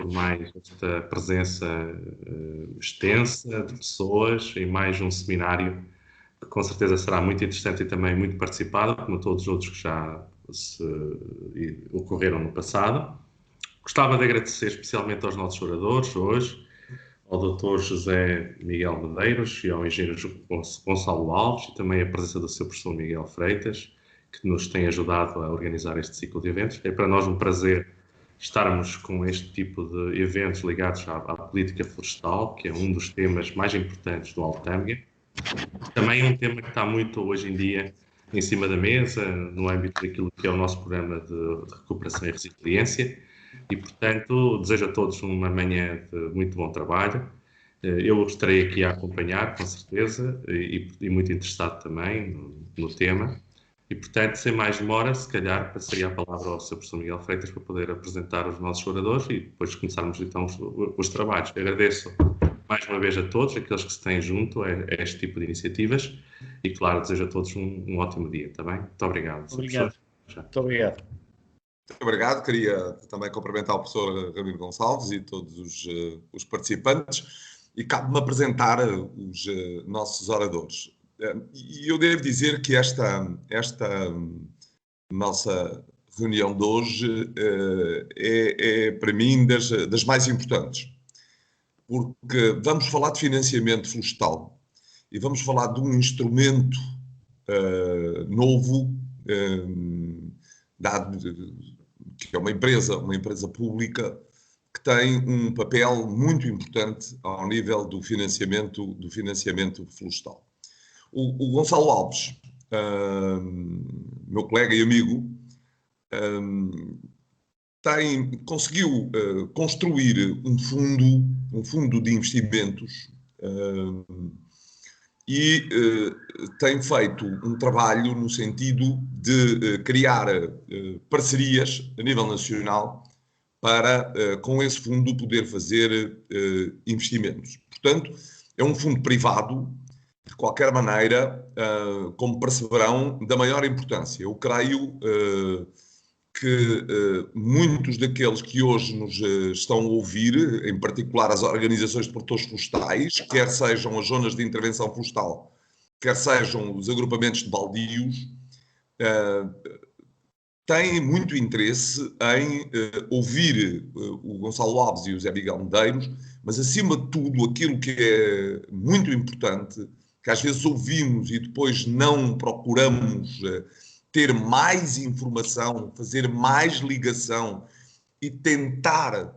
por mais esta presença extensa de pessoas em mais um seminário que com certeza será muito interessante e também muito participado, como todos os outros que já ocorreram no passado. Gostava de agradecer especialmente aos nossos oradores hoje, ao Dr. José Miguel Medeiros e ao engenheiro Gonçalo Alves, e também a presença do seu professor Miguel Freitas, que nos tem ajudado a organizar este ciclo de eventos. É para nós um prazer estarmos com este tipo de eventos ligados à política florestal, que é um dos temas mais importantes do Altâmega. Também é um tema que está muito hoje em dia em cima da mesa, no âmbito daquilo que é o nosso programa de recuperação e resiliência, e, portanto, desejo a todos uma manhã de muito bom trabalho. Eu estarei aqui a acompanhar, com certeza, e muito interessado também no tema. E, portanto, sem mais demora, se calhar passaria a palavra ao Sr. Professor Miguel Freitas para poder apresentar os nossos oradores e depois começarmos então os trabalhos. Eu agradeço mais uma vez a todos, aqueles que se têm junto a este tipo de iniciativas e, claro, desejo a todos um ótimo dia, está bem? Muito obrigado. Obrigado. Muito obrigado. Muito obrigado. Queria também cumprimentar o professor Ramiro Gonçalves e todos os participantes e cabe-me apresentar os nossos oradores. E eu devo dizer que esta nossa reunião de hoje é para mim das mais importantes, porque vamos falar de financiamento florestal e vamos falar de um instrumento novo, que é uma empresa pública que tem um papel muito importante ao nível do financiamento florestal. O Gonçalo Alves, meu colega e amigo, conseguiu construir um fundo de investimentos e tem feito um trabalho no sentido de criar parcerias a nível nacional para, com esse fundo, poder fazer investimentos. Portanto, é um fundo privado, de qualquer maneira, como perceberão, da maior importância. Eu creio que muitos daqueles que hoje nos estão a ouvir, em particular as organizações de produtores florestais, quer sejam as zonas de intervenção florestal, quer sejam os agrupamentos de baldios, têm muito interesse em ouvir o Gonçalo Alves e o Zé Miguel Medeiros, mas acima de tudo aquilo que é muito importante, que às vezes ouvimos e depois não procuramos ter mais informação, fazer mais ligação e tentar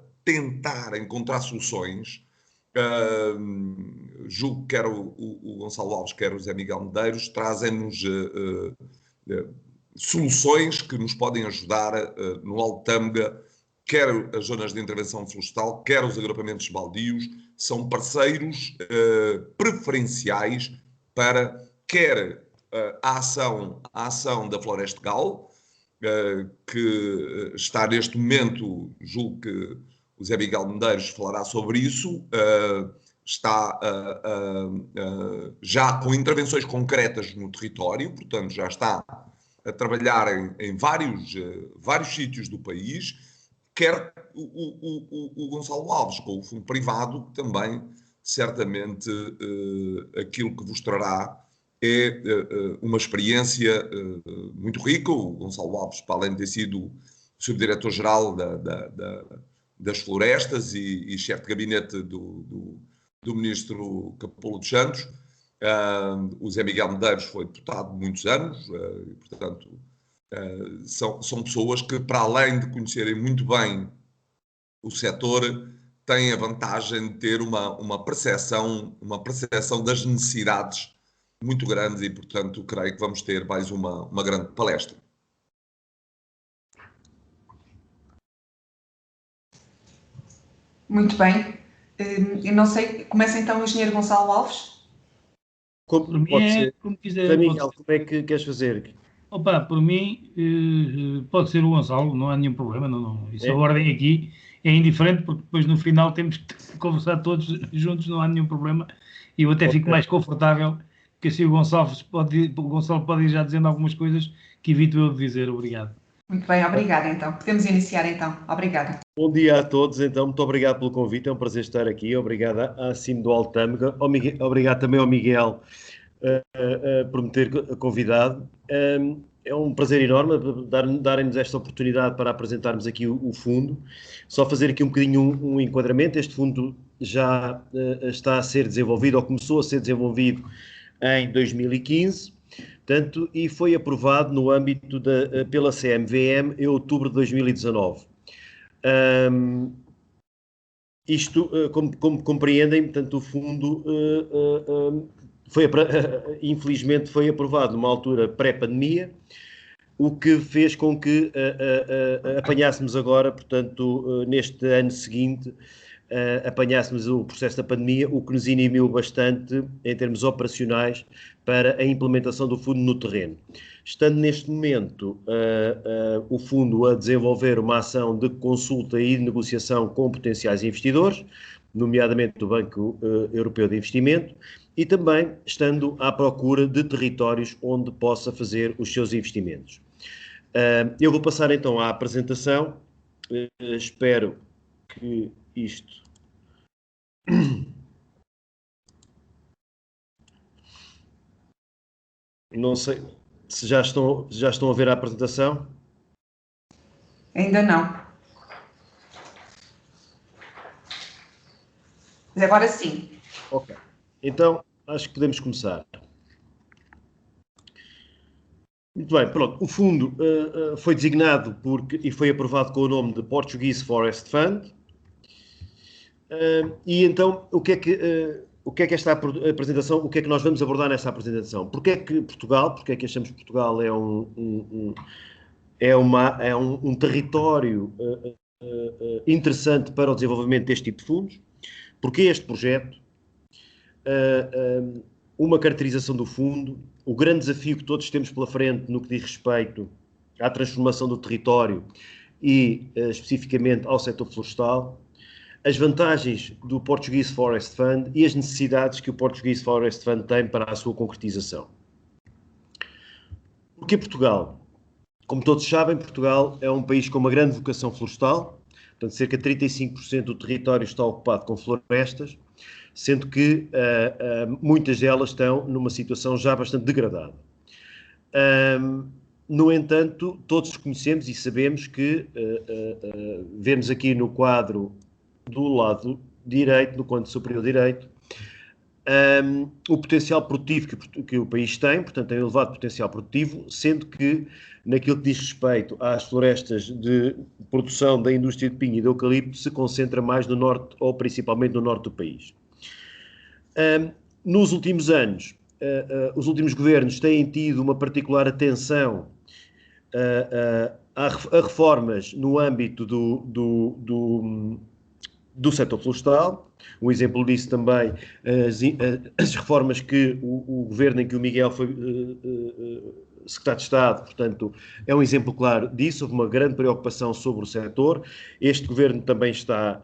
encontrar soluções. Julgo que quer o Gonçalo Alves, quer o Zé Miguel Medeiros, trazem-nos soluções que nos podem ajudar no Altâmega, quer as zonas de intervenção florestal, quer os agrupamentos baldios, são parceiros preferenciais para quer a ação da Floresta Gal, que está neste momento, julgo que o Zé Miguel Medeiros falará sobre isso, está já com intervenções concretas no território, portanto já está a trabalhar em vários sítios do país, quer o Gonçalo Alves, com o fundo privado, que também, certamente, aquilo que vos trará é uma experiência muito rica. O Gonçalo Alves, para além de ter sido subdiretor-geral das florestas e chefe de gabinete do ministro Capolo dos Santos, o Zé Miguel Medeiros foi deputado muitos anos, portanto, são pessoas que, para além de conhecerem muito bem o setor, têm a vantagem de ter uma percepção das necessidades muito grandes e, portanto, creio que vamos ter mais uma grande palestra. Muito bem. Eu não sei, começa então o engenheiro Gonçalo Alves. Por mim como quiser. Zé Miguel, como é que queres fazer? Opa, por mim pode ser o Gonçalo, não há nenhum problema. Não. Isso a ordem aqui é indiferente, porque depois no final temos que conversar todos juntos, não há nenhum problema. E eu até fico mais confortável, porque assim o Gonçalo pode ir já dizendo algumas coisas que evito eu de dizer. Obrigado. Muito bem, obrigada então. Podemos iniciar então. Obrigada. Bom dia a todos, então, muito obrigado pelo convite, é um prazer estar aqui, obrigado à CIM do Altâmega, obrigado também ao Miguel por me ter convidado. É um prazer enorme darem-nos esta oportunidade para apresentarmos aqui o fundo. Só fazer aqui um bocadinho um enquadramento. Este fundo já está a ser desenvolvido, ou começou a ser desenvolvido em 2015, portanto, e foi aprovado no âmbito pela CMVM em outubro de 2019. Isto, como compreendem, portanto, o fundo infelizmente foi aprovado numa altura pré-pandemia, o que fez com que apanhássemos agora, portanto, neste ano seguinte, apanhássemos o processo da pandemia, o que nos inimiu bastante em termos operacionais para a implementação do fundo no terreno. Estando neste momento o fundo a desenvolver uma ação de consulta e de negociação com potenciais investidores, nomeadamente do Banco Europeu de Investimento, e também estando à procura de territórios onde possa fazer os seus investimentos. Eu vou passar então à apresentação, espero que isto... Não sei se já estão a ver a apresentação. Ainda não. Mas agora sim. Ok. Então, acho que podemos começar. Muito bem, pronto. O fundo foi designado e foi aprovado com o nome de Portuguese Forest Fund. E então, o que é que esta apresentação, o que é que nós vamos abordar nesta apresentação? Porque é que achamos que Portugal é um território interessante para o desenvolvimento deste tipo de fundos? Porque este projeto, uma caracterização do fundo, o grande desafio que todos temos pela frente no que diz respeito à transformação do território e especificamente ao setor florestal, as vantagens do Portuguese Forest Fund e as necessidades que o Portuguese Forest Fund tem para a sua concretização. Porque Portugal? Como todos sabem, Portugal é um país com uma grande vocação florestal, portanto cerca de 35% do território está ocupado com florestas, sendo que muitas delas estão numa situação já bastante degradada. No entanto, todos conhecemos e sabemos que, vemos aqui no quadro do lado direito, do canto superior direito, o potencial produtivo que o país tem, portanto tem um elevado potencial produtivo, sendo que naquilo que diz respeito às florestas de produção da indústria de pinho e de eucalipto se concentra mais no norte, ou principalmente no norte do país. Nos últimos anos, os últimos governos têm tido uma particular atenção a reformas no âmbito do setor florestal. Um exemplo disso também, as reformas que o governo em que o Miguel foi secretário de Estado, portanto, é um exemplo claro disso. Houve uma grande preocupação sobre o setor. Este governo também está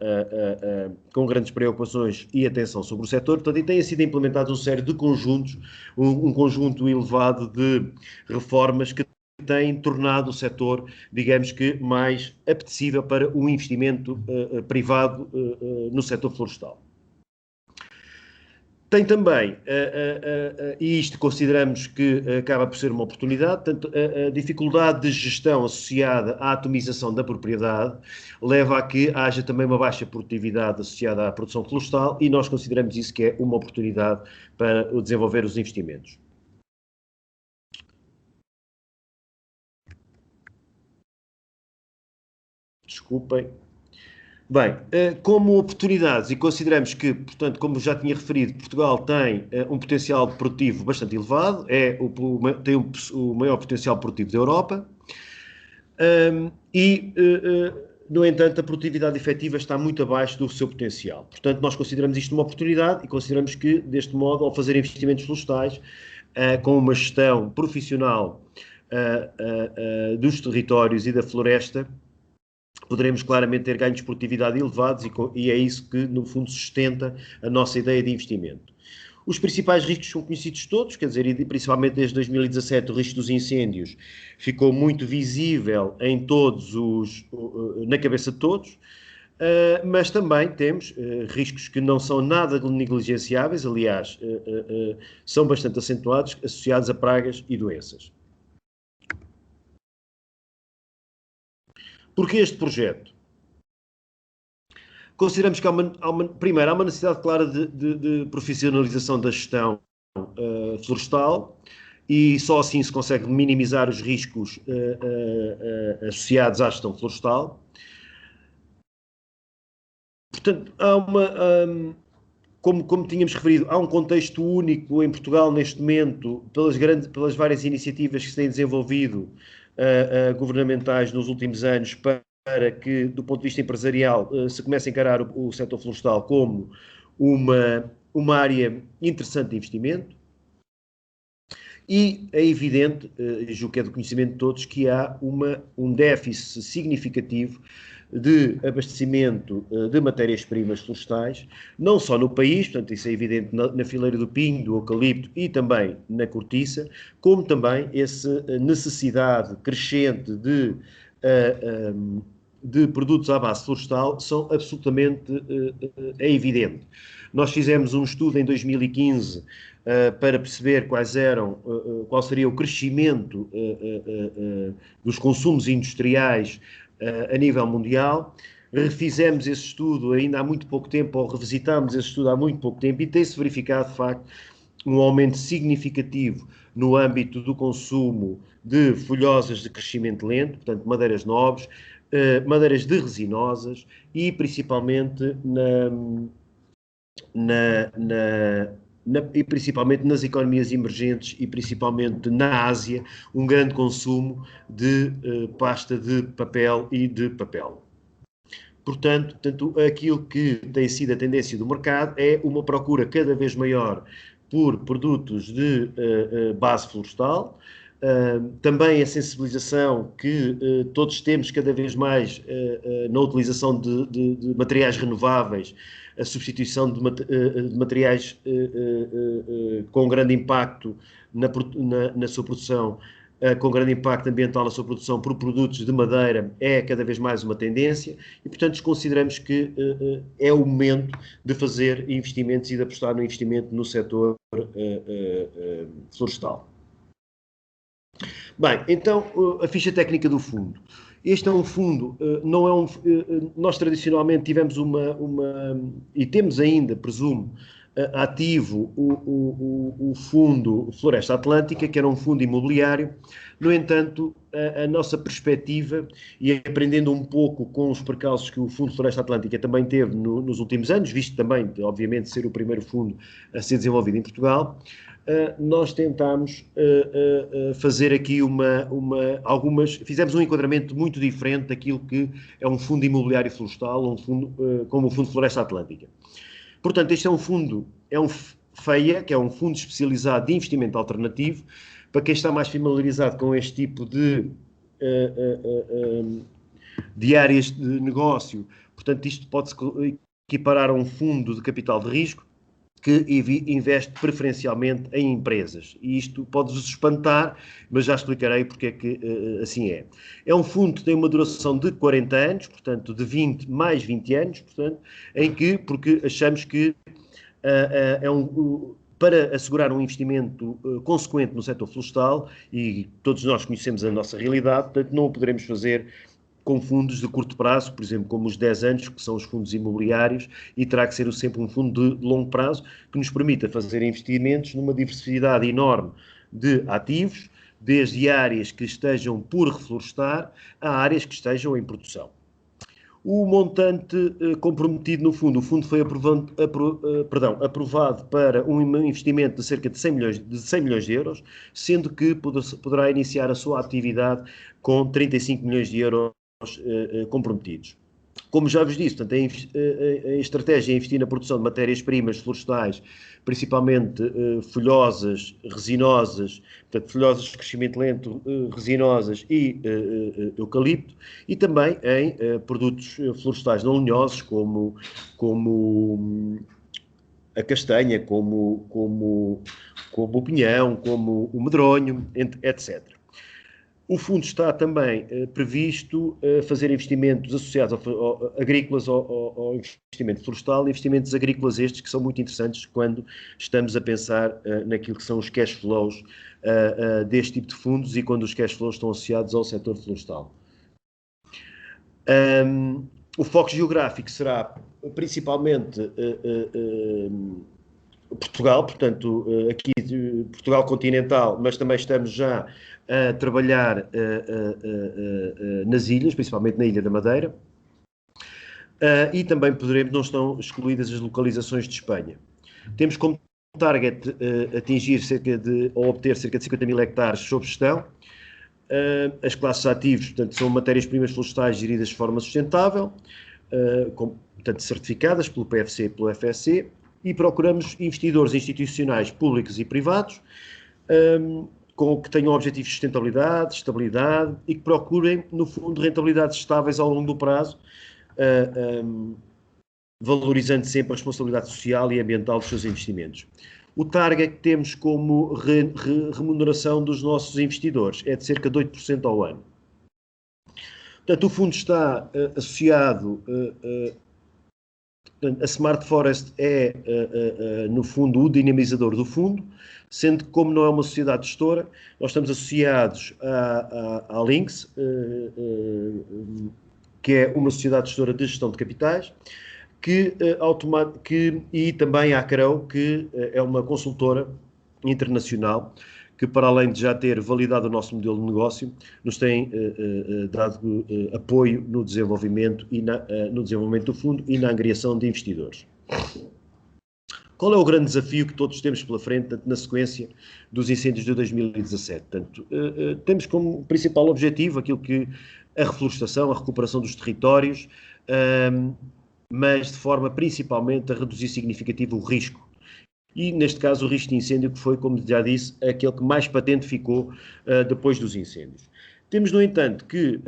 com grandes preocupações e atenção sobre o setor, portanto, e têm sido implementados uma série de conjuntos, um conjunto elevado de reformas que têm tornado o setor, digamos que, mais apetecível para o investimento privado no setor florestal. Tem também, e isto consideramos que acaba por ser uma oportunidade, tanto a dificuldade de gestão associada à atomização da propriedade leva a que haja também uma baixa produtividade associada à produção florestal, e nós consideramos isso que é uma oportunidade para desenvolver os investimentos. Desculpem. Bem, como oportunidades, e consideramos que, portanto, como já tinha referido, Portugal tem um potencial produtivo bastante elevado, tem o maior potencial produtivo da Europa, no entanto, a produtividade efetiva está muito abaixo do seu potencial. Portanto, nós consideramos isto uma oportunidade e consideramos que, deste modo, ao fazer investimentos florestais, com uma gestão profissional dos territórios e da floresta, poderemos claramente ter ganhos de produtividade elevados e é isso que, no fundo, sustenta a nossa ideia de investimento. Os principais riscos são conhecidos todos, quer dizer, e principalmente desde 2017 o risco dos incêndios ficou muito visível em todos na cabeça de todos, mas também temos riscos que não são nada negligenciáveis, aliás, são bastante acentuados, associados a pragas e doenças. Porquê este projeto? Consideramos que primeiro, há uma necessidade clara de profissionalização da gestão florestal e só assim se consegue minimizar os riscos associados à gestão florestal. Portanto, como tínhamos referido, há um contexto único em Portugal neste momento, pelas várias iniciativas que se têm desenvolvido governamentais nos últimos anos para que, do ponto de vista empresarial, se comece a encarar o setor florestal como uma área interessante de investimento. E é evidente, julgo que é do conhecimento de todos, que há um déficit significativo de abastecimento de matérias-primas florestais, não só no país, portanto isso é evidente na fileira do pinho, do eucalipto e também na cortiça, como também essa necessidade crescente de produtos à base florestal são absolutamente é evidente. Nós fizemos um estudo em 2015 para perceber qual seria o crescimento dos consumos industriais a nível mundial. Refizemos esse estudo ainda há muito pouco tempo, ou revisitámos esse estudo há muito pouco tempo, e tem-se verificado, de facto, um aumento significativo no âmbito do consumo de folhosas de crescimento lento, portanto, madeiras nobres, madeiras de resinosas e principalmente e principalmente nas economias emergentes e principalmente na Ásia, um grande consumo de pasta de papel e de papel. Portanto, aquilo que tem sido a tendência do mercado é uma procura cada vez maior por produtos de base florestal, também a sensibilização que todos temos cada vez mais na utilização de materiais renováveis, a substituição de materiais com grande impacto na sua produção, com grande impacto ambiental na sua produção por produtos de madeira, é cada vez mais uma tendência e, portanto, consideramos que é o momento de fazer investimentos e de apostar no investimento no setor florestal. Bem, então, a ficha técnica do fundo. Este é um fundo, não é nós tradicionalmente tivemos e temos ainda, presumo, ativo o Fundo Floresta Atlântica, que era um fundo imobiliário. No entanto, a nossa perspectiva, e aprendendo um pouco com os percalços que o Fundo Floresta Atlântica também teve nos últimos anos, visto também, obviamente, ser o primeiro fundo a ser desenvolvido em Portugal, nós tentámos fazer aqui fizemos um enquadramento muito diferente daquilo que é um fundo imobiliário florestal, como o Fundo Floresta Atlântica. Portanto, este é um fundo, FEIA, que é um fundo especializado de investimento alternativo. Para quem está mais familiarizado com este tipo de áreas de negócio, portanto, isto pode-se equiparar a um fundo de capital de risco que investe preferencialmente em empresas. E isto pode-vos espantar, mas já explicarei porque é que assim é. É um fundo que tem uma duração de 40 anos, portanto, de 20 mais 20 anos, portanto, porque achamos que para assegurar um investimento consequente no setor florestal, e todos nós conhecemos a nossa realidade, portanto, não o poderemos fazer com fundos de curto prazo, por exemplo, como os 10 anos, que são os fundos imobiliários, e terá que ser sempre um fundo de longo prazo, que nos permita fazer investimentos numa diversidade enorme de ativos, desde áreas que estejam por reflorestar a áreas que estejam em produção. O montante comprometido no fundo, o fundo foi aprovado para um investimento de cerca de 100 milhões de euros, sendo que poderá iniciar a sua atividade com 35 milhões de euros comprometidos. Como já vos disse, portanto, a estratégia é investir na produção de matérias-primas florestais, principalmente folhosas, resinosas, portanto, folhosas de crescimento lento, resinosas e eucalipto, e também em produtos florestais não lenhosos, como a castanha, como o pinhão, como o medronho, etc. O fundo está também previsto fazer investimentos associados agrícolas ao investimento florestal, investimentos agrícolas estes que são muito interessantes quando estamos a pensar naquilo que são os cash flows deste tipo de fundos e quando os cash flows estão associados ao setor florestal. O foco geográfico será principalmente Portugal, portanto, aqui Portugal continental, mas também estamos já a trabalhar nas ilhas, principalmente na Ilha da Madeira, e também não estão excluídas as localizações de Espanha. Temos como target atingir ou obter cerca de 50 mil hectares sob gestão. As classes ativas, portanto, são matérias-primas florestais geridas de forma sustentável, portanto, certificadas pelo PFC e pelo FSC, e procuramos investidores institucionais públicos e privados que tenham objetivos de sustentabilidade, estabilidade e que procurem, no fundo, rentabilidades estáveis ao longo do prazo, valorizando sempre a responsabilidade social e ambiental dos seus investimentos. O target que temos como remuneração dos nossos investidores é de cerca de 8% ao ano. Portanto, o fundo está associado, a Smart Forest é, no fundo, o dinamizador do fundo, sendo que, como não é uma sociedade gestora, nós estamos associados à Lynx, que é uma sociedade gestora de gestão de capitais, e também à Crow, que é uma consultora internacional, que para além de já ter validado o nosso modelo de negócio, nos tem dado apoio no desenvolvimento, no desenvolvimento do fundo e na angriação de investidores. Qual é o grande desafio que todos temos pela frente na sequência dos incêndios de 2017? Portanto, temos como principal objetivo aquilo que a reflorestação, a recuperação dos territórios, mas de forma principalmente a reduzir significativo o risco. E, neste caso, o risco de incêndio, que foi, como já disse, aquele que mais patente ficou depois dos incêndios. Temos, no entanto, que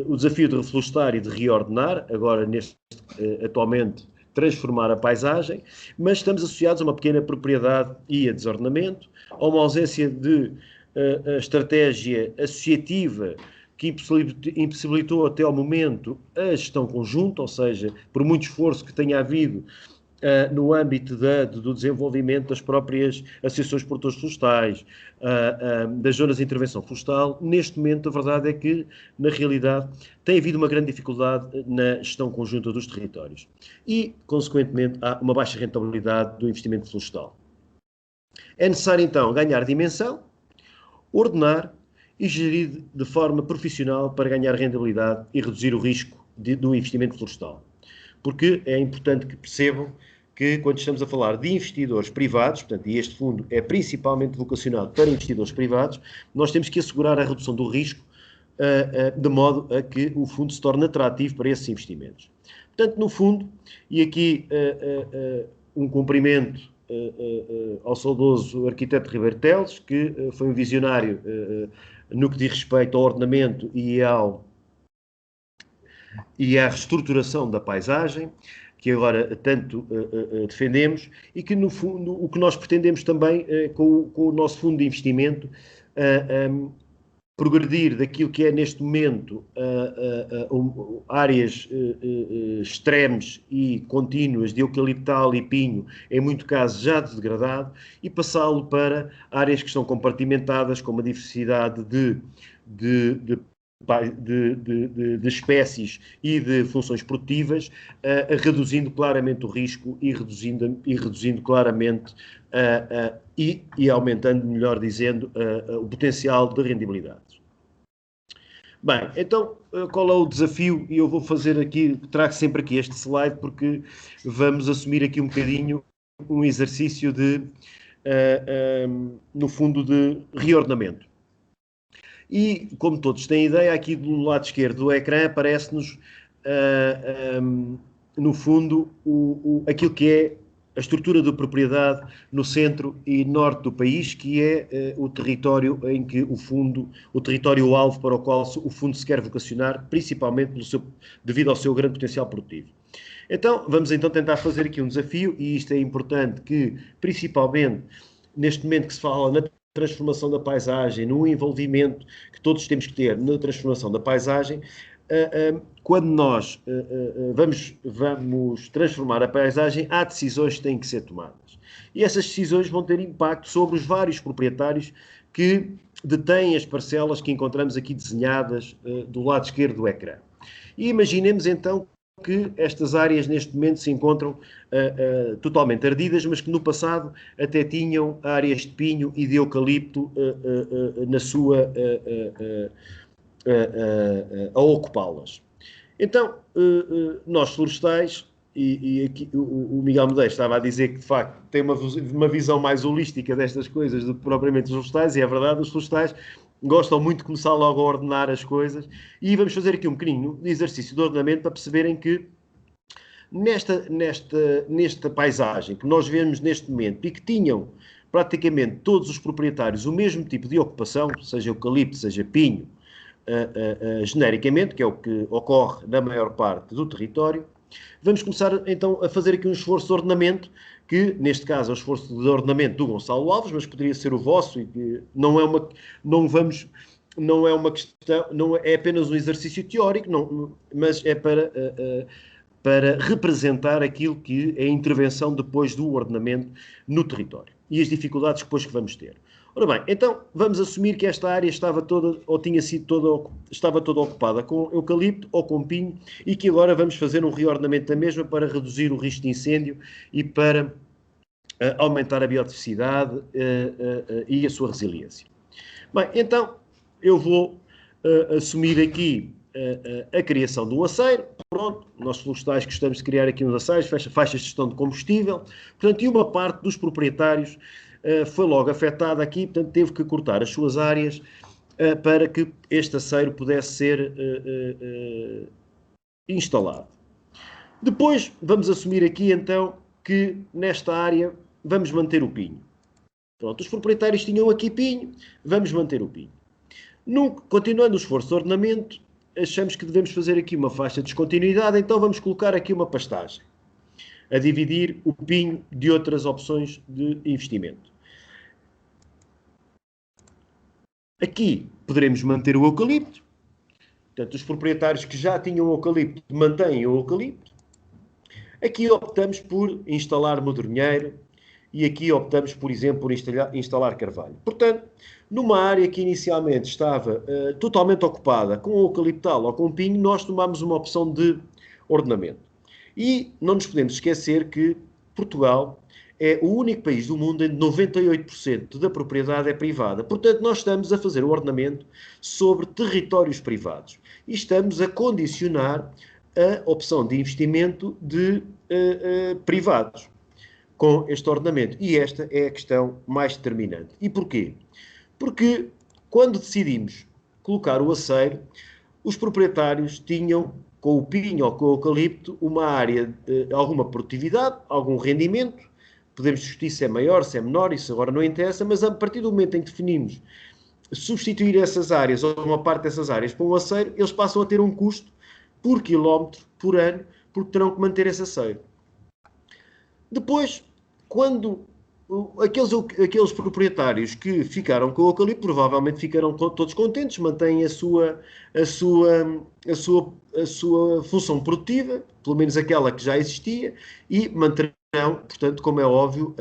o desafio de reflorestar e de reordenar, agora, atualmente, transformar a paisagem, mas estamos associados a uma pequena propriedade e a desordenamento, a uma ausência de estratégia associativa que impossibilitou até ao momento a gestão conjunta, ou seja, por muito esforço que tenha havido no âmbito do desenvolvimento das próprias associações de produtores florestais, das zonas de intervenção florestal, neste momento a verdade é que, na realidade, tem havido uma grande dificuldade na gestão conjunta dos territórios e, consequentemente, há uma baixa rentabilidade do investimento florestal. É necessário, então, ganhar dimensão, ordenar e gerir de forma profissional para ganhar rentabilidade e reduzir o risco do investimento florestal. Porque é importante que percebam que, quando estamos a falar de investidores privados, portanto, e este fundo é principalmente vocacionado para investidores privados, nós temos que assegurar a redução do risco de modo a que o fundo se torne atrativo para esses investimentos. Portanto, no fundo, e aqui um cumprimento ao saudoso arquiteto Ribeiro Teles, que foi um visionário no que diz respeito ao ordenamento e à reestruturação da paisagem, que agora tanto defendemos, e que, no fundo, o que nós pretendemos também com o nosso fundo de investimento, progredir daquilo que é, neste momento, áreas extremes e contínuas de eucaliptal e pinho, em muito caso já degradado, e passá-lo para áreas que estão compartimentadas com uma diversidade de espécies e de funções produtivas, reduzindo claramente o risco e reduzindo claramente e aumentando, melhor dizendo, o potencial de rendibilidade. Bem, então, qual é o desafio? E eu vou fazer aqui, trago sempre aqui este slide, porque vamos assumir aqui um bocadinho um exercício no fundo, de reordenamento. E, como todos têm ideia, aqui do lado esquerdo do ecrã aparece-nos, no fundo, aquilo que é a estrutura de propriedade no centro e norte do país, que é o território em que o território-alvo para o qual o fundo se quer vocacionar, principalmente devido ao seu grande potencial produtivo. Então, vamos então tentar fazer aqui um desafio, e isto é importante que, principalmente, neste momento que se fala na transformação da paisagem, no envolvimento que todos temos que ter na transformação da paisagem, quando nós vamos transformar a paisagem, há decisões que têm que ser tomadas. E essas decisões vão ter impacto sobre os vários proprietários que detêm as parcelas que encontramos aqui desenhadas do lado esquerdo do ecrã. E imaginemos então que estas áreas neste momento se encontram totalmente ardidas, mas que no passado até tinham áreas de pinho e de eucalipto na sua a ocupá-las. Então, nós florestais, e aqui o Miguel Medeiros estava a dizer que de facto tem uma visão mais holística destas coisas do que propriamente os florestais, e é verdade, os florestais gostam muito de começar logo a ordenar as coisas, e vamos fazer aqui um bocadinho de exercício de ordenamento para perceberem que nesta paisagem que nós vemos neste momento, e que tinham praticamente todos os proprietários o mesmo tipo de ocupação, seja eucalipto, seja pinho, genericamente, que é o que ocorre na maior parte do território, vamos começar então a fazer aqui um esforço de ordenamento, que neste caso é o esforço de ordenamento do Gonçalo Alves, mas poderia ser o vosso, e que não é uma questão, não é apenas um exercício teórico, mas é para representar aquilo que é a intervenção depois do ordenamento no território e as dificuldades depois que vamos ter. Ora bem, então vamos assumir que esta área estava toda, ou estava toda ocupada com eucalipto ou com pinho, e que agora vamos fazer um reordenamento da mesma para reduzir o risco de incêndio e para aumentar a biodiversidade e a sua resiliência. Bem, então eu vou assumir aqui a criação de um aceiro. Pronto, nós florestais gostamos de criar aqui uns aceiros, faixas de gestão de combustível, portanto, e uma parte dos proprietários foi logo afetada aqui, portanto, teve que cortar as suas áreas para que este aceiro pudesse ser instalado. Depois, vamos assumir aqui, então, que nesta área vamos manter o pinho. Pronto, os proprietários tinham aqui pinho, vamos manter o pinho. Continuando o esforço de ordenamento, achamos que devemos fazer aqui uma faixa de descontinuidade, então vamos colocar aqui uma pastagem, a dividir o pinho de outras opções de investimento. Aqui poderemos manter o eucalipto, portanto, os proprietários que já tinham o eucalipto mantêm o eucalipto. Aqui optamos por instalar modornheiro e aqui optamos, por exemplo, por instalar carvalho. Portanto, numa área que inicialmente estava totalmente ocupada com eucaliptal ou com pinho, nós tomamos uma opção de ordenamento. E não nos podemos esquecer que Portugal é o único país do mundo em que 98% da propriedade é privada. Portanto, nós estamos a fazer o ordenamento sobre territórios privados. E estamos a condicionar a opção de investimento de privados com este ordenamento. E esta é a questão mais determinante. E porquê? Porque quando decidimos colocar o aceiro, os proprietários tinham, com o pinho ou com o eucalipto, uma área de alguma produtividade, algum rendimento. Podemos discutir se é maior, se é menor, isso agora não interessa, mas a partir do momento em que definimos substituir essas áreas ou uma parte dessas áreas por um aceiro, eles passam a ter um custo por quilómetro, por ano, porque terão que manter esse aceiro. Depois, quando aqueles proprietários que ficaram com o eucalipto, provavelmente ficarão todos contentes, mantêm a sua função produtiva, pelo menos aquela que já existia, e manterão, portanto, como é óbvio,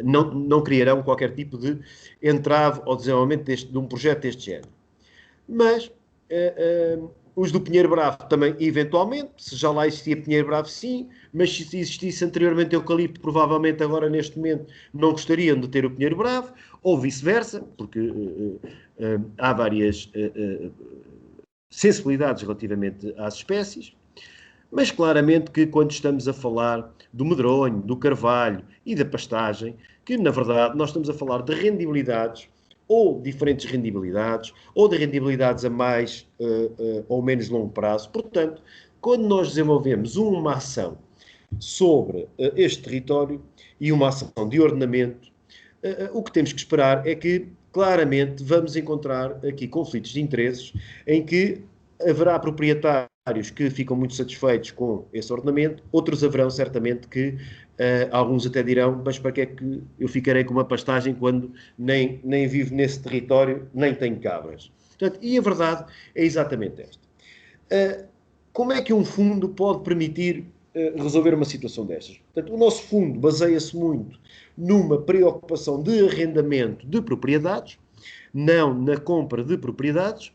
não criarão qualquer tipo de entrave ao desenvolvimento de um projeto deste género. Mas os do Pinheiro Bravo também, eventualmente, se já lá existia Pinheiro Bravo, sim, mas se existisse anteriormente eucalipto, provavelmente agora, neste momento, não gostariam de ter o Pinheiro Bravo, ou vice-versa, porque há várias sensibilidades relativamente às espécies, mas claramente que quando estamos a falar do medronho, do carvalho e da pastagem, que na verdade nós estamos a falar de rendibilidades, ou diferentes rendibilidades, ou de rendibilidades a mais ou menos longo prazo. Portanto, quando nós desenvolvemos uma ação sobre este território e uma ação de ordenamento, o que temos que esperar é que, claramente, vamos encontrar aqui conflitos de interesses em que haverá proprietários que ficam muito satisfeitos com esse ordenamento, outros haverão certamente que alguns até dirão, mas para que é que eu ficarei com uma pastagem quando nem vivo nesse território, nem tenho cabras? Portanto, e a verdade é exatamente esta. Como é que um fundo pode permitir resolver uma situação destas? Portanto, o nosso fundo baseia-se muito numa preocupação de arrendamento de propriedades, não na compra de propriedades.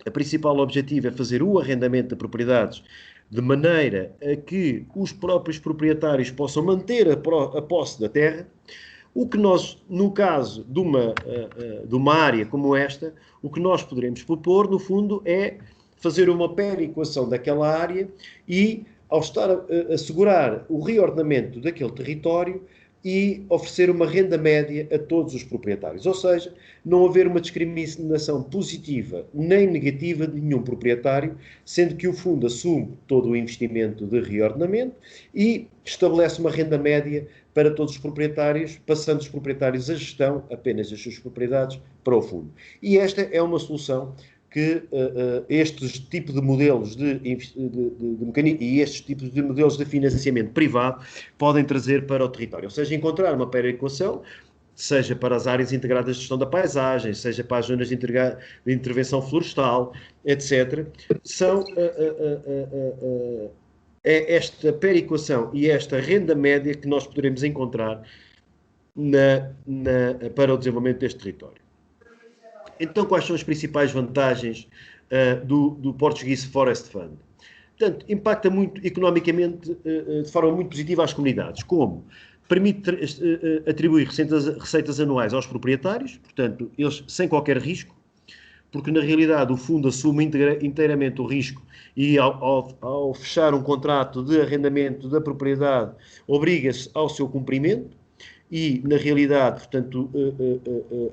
O principal objetivo é fazer o arrendamento de propriedades de maneira a que os próprios proprietários possam manter a posse da terra. O que nós, no caso de uma área como esta, o que nós poderemos propor, no fundo, é fazer uma perequação daquela área e, ao estar a assegurar o reordenamento daquele território e oferecer uma renda média a todos os proprietários. Ou seja, não haver uma discriminação positiva nem negativa de nenhum proprietário, sendo que o fundo assume todo o investimento de reordenamento e estabelece uma renda média para todos os proprietários, passando os proprietários a gestão apenas das suas propriedades para o fundo. E esta é uma solução que estes tipos de modelos de mecanismo e estes tipos de modelos de financiamento privado podem trazer para o território. Ou seja, encontrar uma perequação, seja para as áreas integradas de gestão da paisagem, seja para as zonas de intervenção florestal, etc. É esta perequação e esta renda média que nós poderemos encontrar para o desenvolvimento deste território. Então, quais são as principais vantagens do Portuguese Forest Fund? Portanto, impacta muito economicamente de forma muito positiva às comunidades. Como? Permite atribuir receitas anuais aos proprietários, portanto, eles sem qualquer risco, porque na realidade o fundo assume inteiramente o risco e ao fechar um contrato de arrendamento da propriedade obriga-se ao seu cumprimento. E, na realidade, portanto,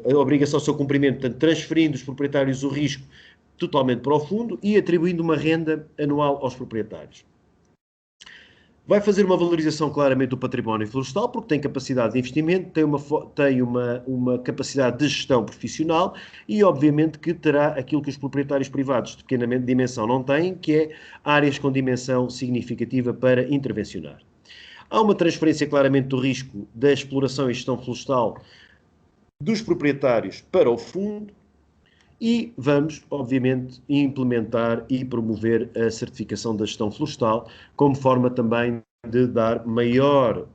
a obrigação ao seu cumprimento, portanto, transferindo os proprietários o risco totalmente para o fundo e atribuindo uma renda anual aos proprietários. Vai fazer uma valorização claramente do património florestal, porque tem capacidade de investimento, tem uma capacidade de gestão profissional e, obviamente, que terá aquilo que os proprietários privados de pequena dimensão não têm, que é áreas com dimensão significativa para intervencionar. Há uma transferência claramente do risco da exploração e gestão florestal dos proprietários para o fundo e vamos, obviamente, implementar e promover a certificação da gestão florestal como forma também de dar maior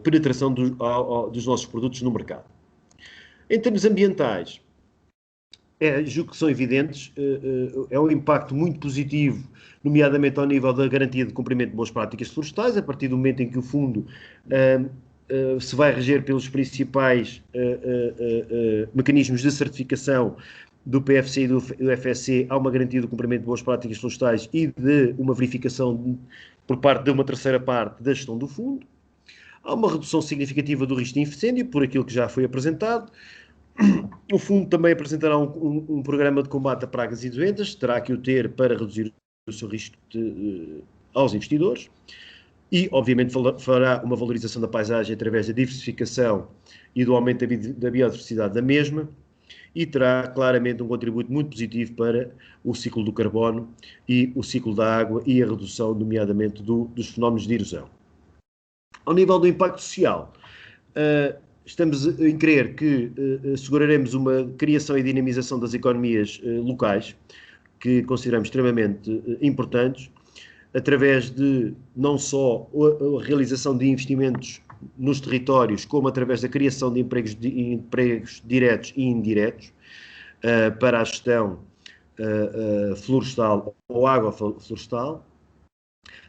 penetração dos nossos produtos no mercado. Em termos ambientais, julgo que são evidentes, é um impacto muito positivo, nomeadamente ao nível da garantia de cumprimento de boas práticas florestais, a partir do momento em que o fundo se vai reger pelos principais mecanismos de certificação do PFC e do FSC, há uma garantia de cumprimento de boas práticas florestais e de uma verificação por parte de uma terceira parte da gestão do fundo. Há uma redução significativa do risco de incêndio, por aquilo que já foi apresentado. O fundo também apresentará um programa de combate a pragas e doenças, terá que o ter para reduzir o seu risco aos investidores e, obviamente, fará uma valorização da paisagem através da diversificação e do aumento da biodiversidade da mesma e terá claramente um contributo muito positivo para o ciclo do carbono e o ciclo da água e a redução, nomeadamente, dos fenómenos de erosão. Ao nível do impacto social, estamos em crer que asseguraremos uma criação e dinamização das economias locais, que consideramos extremamente importantes, através de não só a realização de investimentos nos territórios, como através da criação de empregos diretos e indiretos para a gestão florestal ou agroflorestal.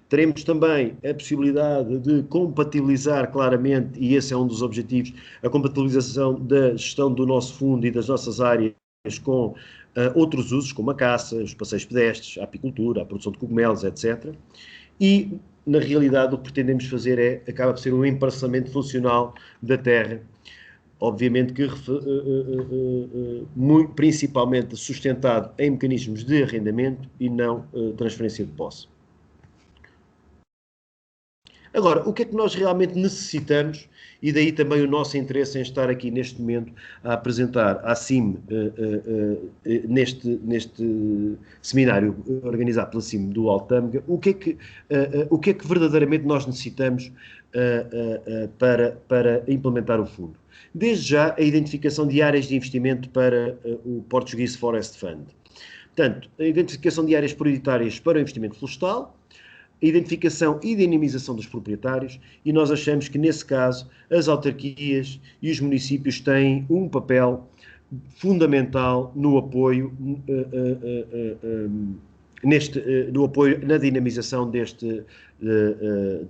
Teremos também a possibilidade de compatibilizar claramente, e esse é um dos objetivos, a compatibilização da gestão do nosso fundo e das nossas áreas com outros usos, como a caça, os passeios pedestres, a apicultura, a produção de cogumelos, etc. E, na realidade, o que pretendemos fazer acaba por ser um emparcelamento funcional da terra, obviamente que principalmente sustentado em mecanismos de arrendamento e não transferência de posse. Agora, o que é que nós realmente necessitamos, e daí também o nosso interesse em estar aqui neste momento a apresentar à CIM, neste seminário organizado pela CIM do Altâmega, o que é que verdadeiramente nós necessitamos para implementar o fundo. Desde já, a identificação de áreas de investimento para o Portuguese Forest Fund. Portanto, a identificação de áreas prioritárias para o investimento florestal, a identificação e dinamização dos proprietários, e nós achamos que, nesse caso, as autarquias e os municípios têm um papel fundamental no apoio, no apoio na dinamização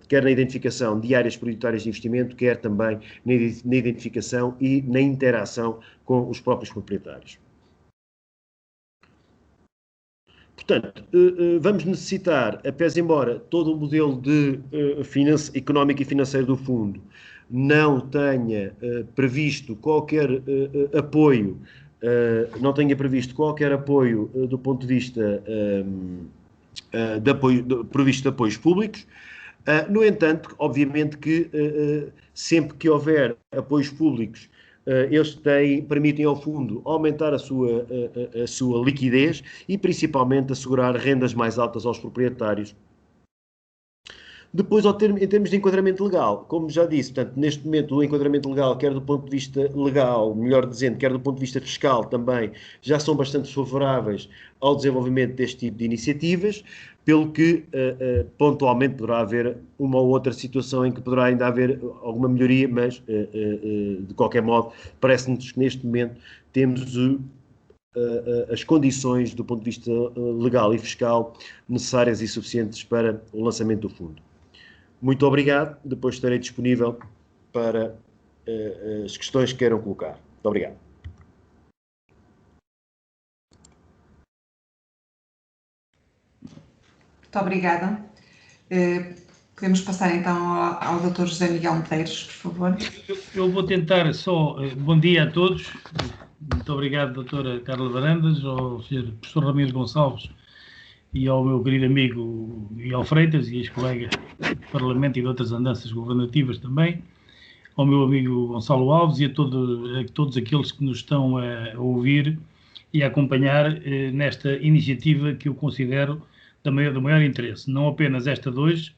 quer na identificação de áreas prioritárias de investimento, quer também na identificação e na interação com os próprios proprietários. Portanto, vamos necessitar, apesar embora todo o modelo económico e financeiro do fundo não tenha previsto qualquer apoio, do ponto de vista previsto de apoios públicos. No entanto, obviamente que sempre que houver apoios públicos, eles permitem ao fundo aumentar a sua liquidez e principalmente assegurar rendas mais altas aos proprietários. Depois, em termos de enquadramento legal, como já disse, portanto, neste momento o enquadramento legal, quer do ponto de vista legal, melhor dizendo, quer do ponto de vista fiscal também, já são bastante favoráveis ao desenvolvimento deste tipo de iniciativas, pelo que pontualmente poderá haver uma ou outra situação em que poderá ainda haver alguma melhoria, mas de qualquer modo parece-nos que neste momento temos as condições do ponto de vista legal e fiscal necessárias e suficientes para o lançamento do fundo. Muito obrigado, depois estarei disponível para as questões que queiram colocar. Muito obrigado. Muito obrigada. Podemos passar então ao Dr. José Miguel Medeiros, por favor. Eu vou tentar só... Bom dia a todos. Muito obrigado, doutora Carla Varandas, ao Sr. Professor Ramiro Gonçalves e ao meu querido amigo Miguel Freitas e ex-colega do Parlamento e de outras andanças governativas também, ao meu amigo Gonçalo Alves e a todos aqueles que nos estão a ouvir e a acompanhar nesta iniciativa que eu considero do maior interesse. Não apenas esta de hoje,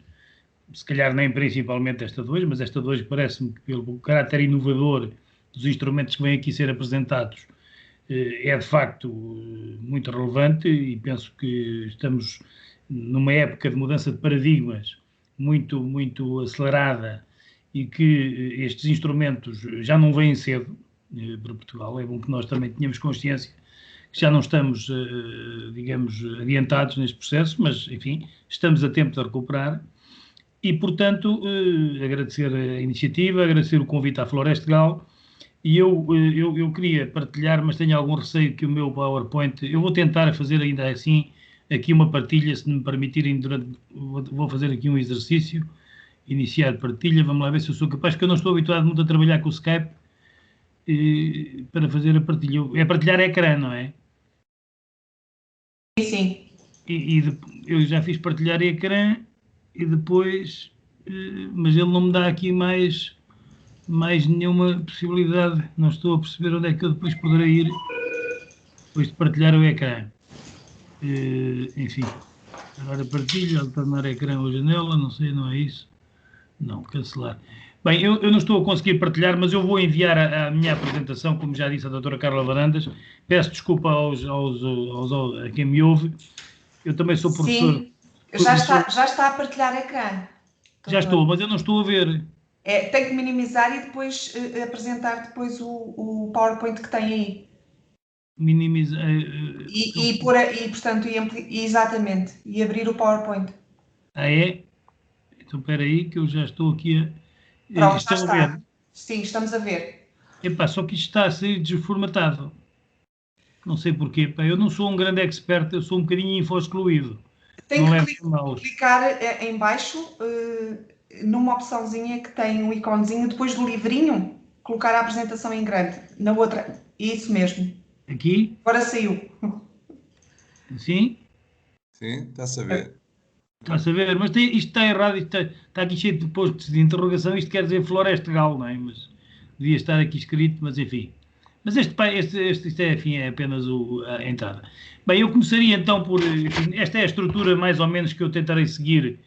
se calhar nem principalmente esta de hoje, mas esta de hoje parece-me que pelo caráter inovador dos instrumentos que vêm aqui ser apresentados, é de facto muito relevante e penso que estamos numa época de mudança de paradigmas muito, muito acelerada e que estes instrumentos já não vêm cedo para Portugal. É bom que nós também tenhamos consciência que já não estamos, digamos, adiantados neste processo, mas, enfim, estamos a tempo de recuperar e, portanto, agradecer a iniciativa, agradecer o convite à Florestal. E eu queria partilhar, mas tenho algum receio que o meu PowerPoint... Eu vou tentar fazer ainda assim aqui uma partilha, se me permitirem, vou fazer aqui um exercício, iniciar partilha, vamos lá ver se eu sou capaz, porque eu não estou habituado muito a trabalhar com o Skype para fazer a partilha. É partilhar ecrã, não é? Sim. Eu já fiz partilhar ecrã e depois... mas ele não me dá aqui mais nenhuma possibilidade, não estou a perceber onde é que eu depois poderei ir depois de partilhar o ecrã. Enfim, agora partilha, alternar ecrã ou janela, não sei, não é isso? Não, cancelar. Bem, eu não estou a conseguir partilhar, mas eu vou enviar a minha apresentação, como já disse a doutora Carla Varandas. Peço desculpa a quem me ouve. Eu também sou professor. Sim, já está a partilhar ecrã. Já estou, mas eu não estou a ver. Tem que minimizar e depois apresentar depois o PowerPoint que tem aí. Minimizar. Portanto, exatamente. E abrir o PowerPoint. Ah, é? Então, espera aí, que eu já estou aqui a... Pronto, já está. Sim, estamos a ver. Epá, só que isto está a ser desformatado. Não sei porquê. Epá, eu não sou um grande expert, eu sou um bocadinho info-excluído. Tem que clicar em baixo... numa opçãozinha que tem um iconezinho, depois do livrinho, colocar a apresentação em grande. Na outra, isso mesmo. Aqui? Agora saiu. Sim? Sim, está a saber. Está a saber, mas isto está errado, está aqui cheio de postos de interrogação, isto quer dizer Floresta-Gal, não é? Mas devia estar aqui escrito, mas enfim. Mas isto é, enfim, é apenas a entrada. Bem, eu começaria então por, enfim, esta é a estrutura mais ou menos que eu tentarei seguir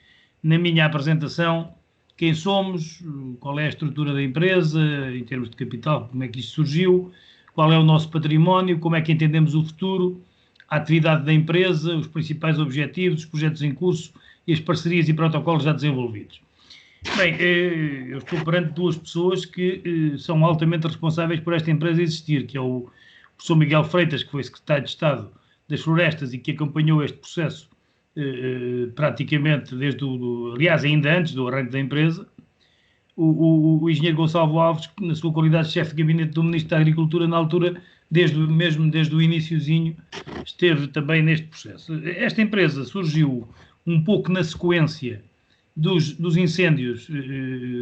na minha apresentação. Quem somos, qual é a estrutura da empresa, em termos de capital, como é que isto surgiu, qual é o nosso património, como é que entendemos o futuro, a atividade da empresa, os principais objetivos, os projetos em curso e as parcerias e protocolos já desenvolvidos. Bem, eu estou perante duas pessoas que são altamente responsáveis por esta empresa existir, que é o professor Miguel Freitas, que foi secretário de Estado das Florestas e que acompanhou este processo praticamente desde aliás, ainda antes do arranque da empresa, o engenheiro Gonçalo Alves, na sua qualidade de chefe de gabinete do Ministro da Agricultura, na altura, desde o iniciozinho, esteve também neste processo. Esta empresa surgiu um pouco na sequência dos incêndios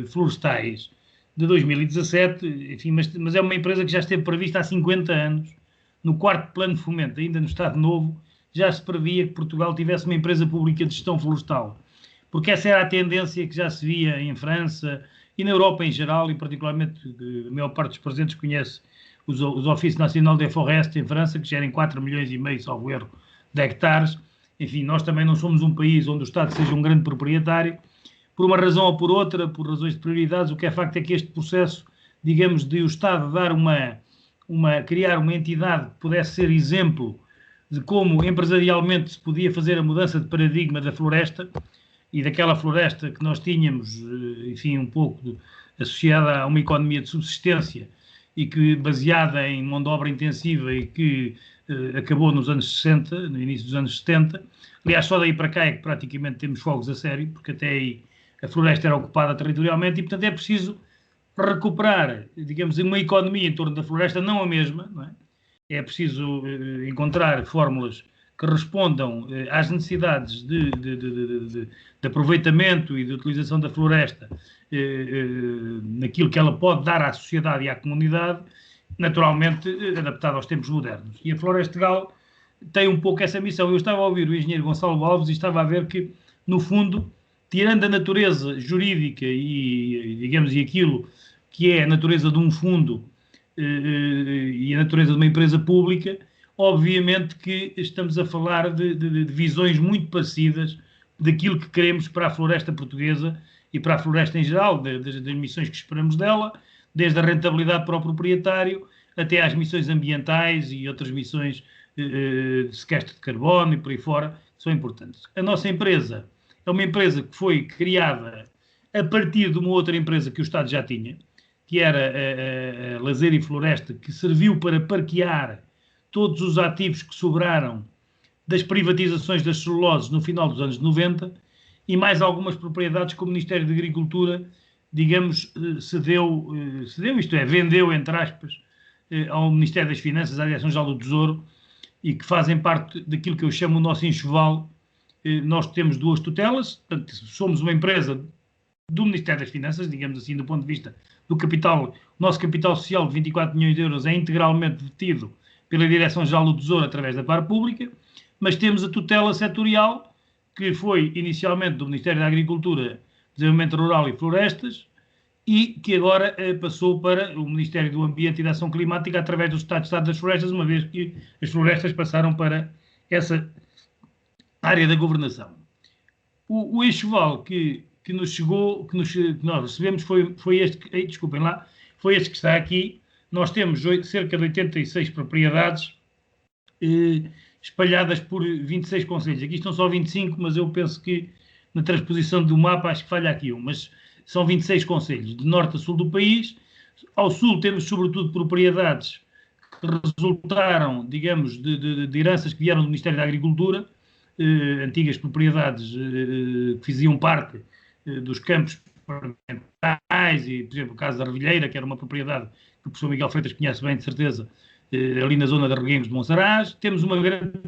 florestais de 2017, enfim, mas é uma empresa que já esteve prevista há 50 anos, no 4º Plano de Fomento, ainda no Estado Novo, já se previa que Portugal tivesse uma empresa pública de gestão florestal, porque essa era a tendência que já se via em França e na Europa em geral, e particularmente a maior parte dos presentes conhece os Office National des Forêts em França, que gerem 4,5 milhões, salvo erro, de hectares. Enfim, nós também não somos um país onde o Estado seja um grande proprietário, por uma razão ou por outra, por razões de prioridades. O que é facto é que este processo, digamos, de o Estado dar criar uma entidade que pudesse ser exemplo de como empresarialmente se podia fazer a mudança de paradigma da floresta e daquela floresta que nós tínhamos, enfim, um pouco associada a uma economia de subsistência e que baseada em mão de obra intensiva e que acabou nos anos 60, no início dos anos 70. Aliás, só daí para cá é que praticamente temos fogos a sério, porque até aí a floresta era ocupada territorialmente e, portanto, é preciso recuperar, digamos, uma economia em torno da floresta, não a mesma, não é? É preciso encontrar fórmulas que respondam às necessidades de aproveitamento e de utilização da floresta naquilo que ela pode dar à sociedade e à comunidade, naturalmente adaptado aos tempos modernos. E a Floresta-Gal tem um pouco essa missão. Eu estava a ouvir o engenheiro Gonçalo Alves e estava a ver que, no fundo, tirando a natureza jurídica e digamos, e aquilo que é a natureza de um fundo e a natureza de uma empresa pública, obviamente que estamos a falar de visões muito parecidas daquilo que queremos para a floresta portuguesa e para a floresta em geral, das missões que esperamos dela, desde a rentabilidade para o proprietário até às missões ambientais e outras missões de sequestro de carbono e por aí fora, são importantes. A nossa empresa é uma empresa que foi criada a partir de uma outra empresa que o Estado já tinha, que era a Lazer e Floresta, que serviu para parquear todos os ativos que sobraram das privatizações das celuloses no final dos anos 90 e mais algumas propriedades que o Ministério da Agricultura, digamos, cedeu, isto é, vendeu, entre aspas, ao Ministério das Finanças, à Direção-Geral do Tesouro, e que fazem parte daquilo que eu chamo o nosso enxoval. Nós temos duas tutelas, portanto, somos uma empresa do Ministério das Finanças, digamos assim, do ponto de vista do capital. O nosso capital social de 24 milhões de euros é integralmente detido pela Direção-Geral do Tesouro através da par pública, mas temos a tutela setorial, que foi inicialmente do Ministério da Agricultura, Desenvolvimento Rural e Florestas, e que agora passou para o Ministério do Ambiente e da Ação Climática através do Estado de Estado das Florestas, uma vez que as florestas passaram para essa área da governação. O enxoval que nos chegou, que nós recebemos foi este, desculpem lá, foi este que está aqui. Nós temos cerca de 86 propriedades espalhadas por 26 concelhos. Aqui estão só 25, mas eu penso que na transposição do mapa acho que falha aqui um, mas são 26 concelhos, de norte a sul do país. Ao sul temos sobretudo propriedades que resultaram, digamos, de heranças que vieram do Ministério da Agricultura, antigas propriedades que faziam parte dos campos parlamentares e, por exemplo, o caso da Revilheira, que era uma propriedade que o professor Miguel Freitas conhece bem, de certeza, ali na zona de Reguengos de Monsaraz. Temos uma grande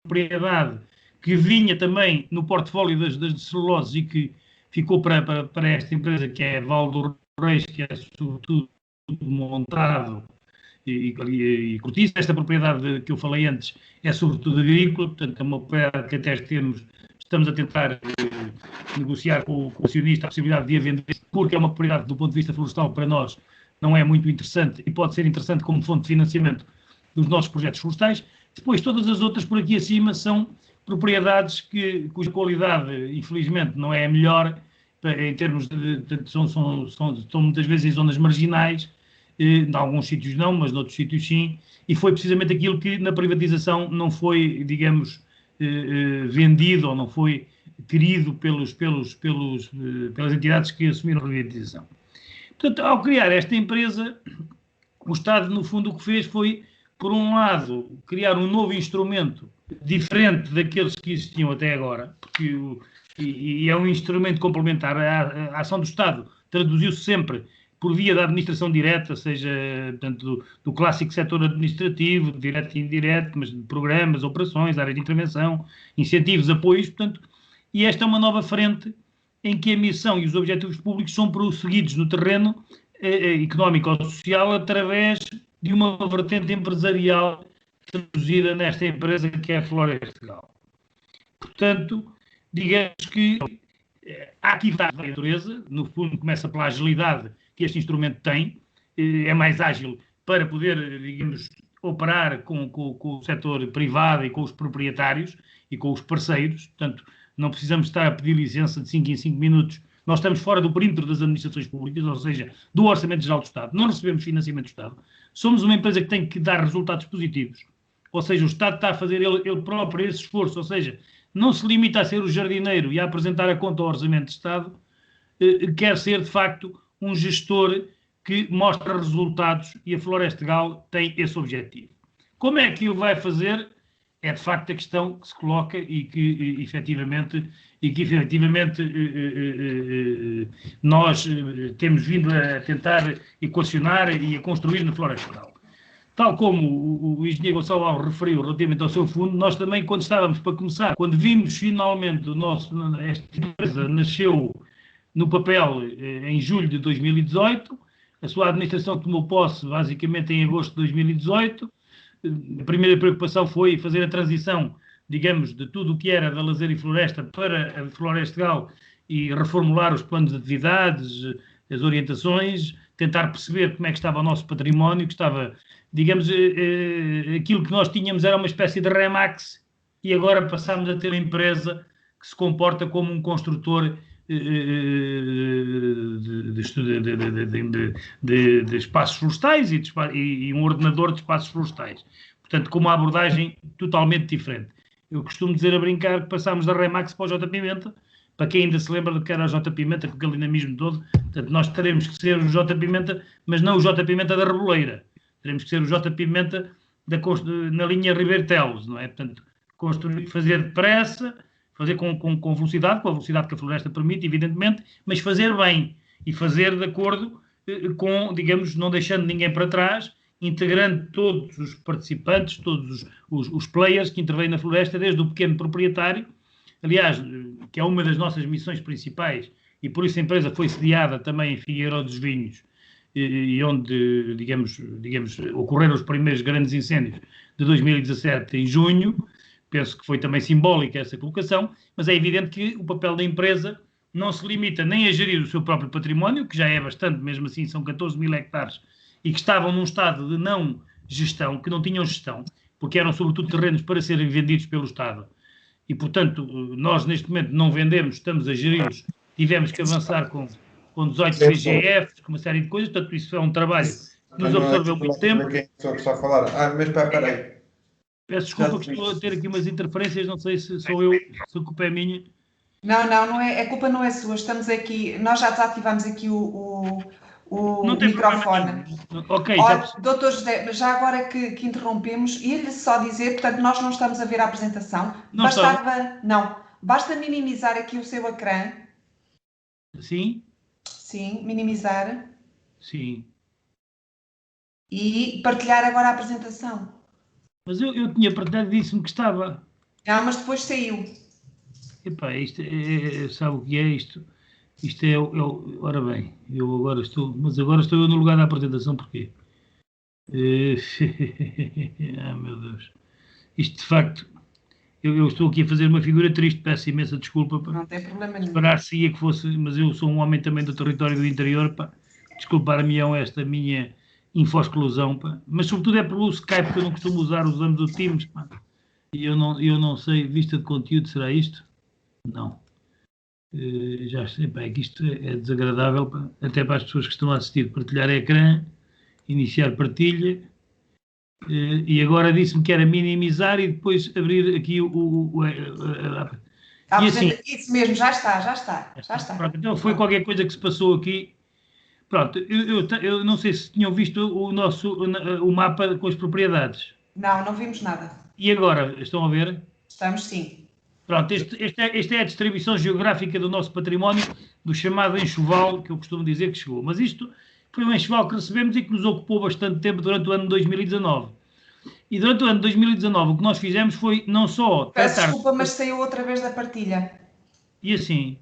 propriedade que vinha também no portfólio das celuloses e que ficou para esta empresa, que é Val do Reis, que é sobretudo montado e cortiça. Esta propriedade que eu falei antes é sobretudo agrícola, portanto é uma propriedade que até estamos a tentar negociar com o acionista a possibilidade de a vender, porque é uma propriedade do ponto de vista florestal para nós não é muito interessante e pode ser interessante como fonte de financiamento dos nossos projetos florestais. Depois, todas as outras por aqui acima são propriedades cuja qualidade, infelizmente, não é a melhor, em termos estão muitas vezes em zonas marginais, em alguns sítios não, mas noutros sítios sim, e foi precisamente aquilo que na privatização não foi, digamos, vendido ou não foi querido pelas entidades que assumiram a privatização. Portanto, ao criar esta empresa, o Estado, no fundo, o que fez foi, por um lado, criar um novo instrumento diferente daqueles que existiam até agora, porque é um instrumento complementar. A ação do Estado traduziu-se sempre por via da administração direta, seja, portanto, do clássico setor administrativo, direto e indireto, mas de programas, operações, áreas de intervenção, incentivos, apoios, portanto, e esta é uma nova frente em que a missão e os objetivos públicos são prosseguidos no terreno económico ou social através de uma vertente empresarial traduzida nesta empresa que é a Florestal. Portanto, digamos que a atividade da natureza, no fundo, começa pela agilidade que este instrumento tem, é mais ágil para poder, digamos, operar com o setor privado e com os proprietários e com os parceiros. Portanto, não precisamos estar a pedir licença de 5 em 5 minutos. Nós estamos fora do perímetro das administrações públicas, ou seja, do Orçamento Geral do Estado. Não recebemos financiamento do Estado. Somos uma empresa que tem que dar resultados positivos. Ou seja, o Estado está a fazer ele próprio esse esforço. Ou seja, não se limita a ser o jardineiro e a apresentar a conta ao Orçamento de Estado, quer ser, de facto, um gestor que mostra resultados e a Florestal tem esse objetivo. Como é que o vai fazer? É, de facto, a questão que se coloca e que, efetivamente, nós temos vindo a tentar equacionar e a construir na Florestal. Tal como o engenheiro Gonçalo Alves referiu relativamente ao seu fundo, nós também, quando estávamos para começar, quando vimos finalmente esta empresa nasceu no papel em julho de 2018, a sua administração tomou posse basicamente em agosto de 2018, a primeira preocupação foi fazer a transição, digamos, de tudo o que era da Lazer e Floresta para a Florestal e reformular os planos de atividades, as orientações, tentar perceber como é que estava o nosso património, que estava, digamos, aquilo que nós tínhamos era uma espécie de Remax e agora passámos a ter uma empresa que se comporta como um construtor de espaços florestais e um ordenador de espaços florestais. Portanto, com uma abordagem totalmente diferente. Eu costumo dizer a brincar que passámos da Remax para o J. Pimenta, para quem ainda se lembra do que era a J. Pimenta, com aquele dinamismo todo. Portanto, nós teremos que ser o J. Pimenta, mas não o J. Pimenta da Reboleira. Teremos que ser o J. Pimenta na linha Ribeiro Teles, não é? Portanto, construir, fazer depressa, fazer com a velocidade que a floresta permite, evidentemente, mas fazer bem e fazer de acordo com, digamos, não deixando ninguém para trás, integrando todos os participantes, todos os players que intervêm na floresta, desde o pequeno proprietário, aliás, que é uma das nossas missões principais, e por isso a empresa foi sediada também em Figueiró dos Vinhos, e onde, digamos, ocorreram os primeiros grandes incêndios de 2017 em junho. Penso que foi também simbólica essa colocação, mas é evidente que o papel da empresa não se limita nem a gerir o seu próprio património, que já é bastante, mesmo assim são 14 mil hectares, e que estavam num estado de não gestão, que não tinham gestão, porque eram sobretudo terrenos para serem vendidos pelo Estado. E, portanto, nós neste momento não vendemos, estamos a geri-los, tivemos que avançar com 18 CGFs, com uma série de coisas, portanto isso é um trabalho que nos absorveu muito tempo. Quem é a pessoa que está a falar? Mas peraí. Peço desculpa que estou a ter aqui umas interferências, não sei se sou eu, se a culpa é minha. Não é, a culpa não é sua, estamos aqui, nós já desativamos aqui o microfone. Ok. Doutor José, já agora que interrompemos, ia-lhe só dizer, portanto, nós não estamos a ver a apresentação, basta minimizar aqui o seu ecrã. Sim? Sim, minimizar. Sim. E partilhar agora a apresentação. Mas eu tinha partilhado e disse-me que estava. Não, mas depois saiu. Epá, isto sabe o que é isto? Isto é ora bem, eu agora estou eu no lugar da apresentação, porquê? Meu Deus. Isto, de facto, Eu estou aqui a fazer uma figura triste, peço imensa desculpa. Não tem problema nenhum. Esperar-se-ia que fosse, mas eu sou um homem também do território do interior, pá. Desculpar-me esta minha infosclusão, pá. Mas sobretudo é pelo Skype que eu não costumo usar, usamos o Teams, pá. E eu não sei, vista de conteúdo, será isto? Não. Já sei, pá, é que isto é desagradável, pá. Até para as pessoas que estão a assistir, partilhar ecrã, iniciar partilha. E agora disse-me que era minimizar e depois abrir aqui e assim, isso mesmo, já está. Pronto, então foi qualquer coisa que se passou aqui. Pronto, eu não sei se tinham visto o mapa com as propriedades. Não vimos nada. E agora, estão a ver? Estamos sim. Pronto, esta é a distribuição geográfica do nosso património, do chamado enxoval, que eu costumo dizer que chegou. Mas isto foi um enxoval que recebemos e que nos ocupou bastante tempo durante o ano de 2019. E durante o ano de 2019 o que nós fizemos foi não só... Peço desculpa, mas saiu outra vez da partilha. E assim?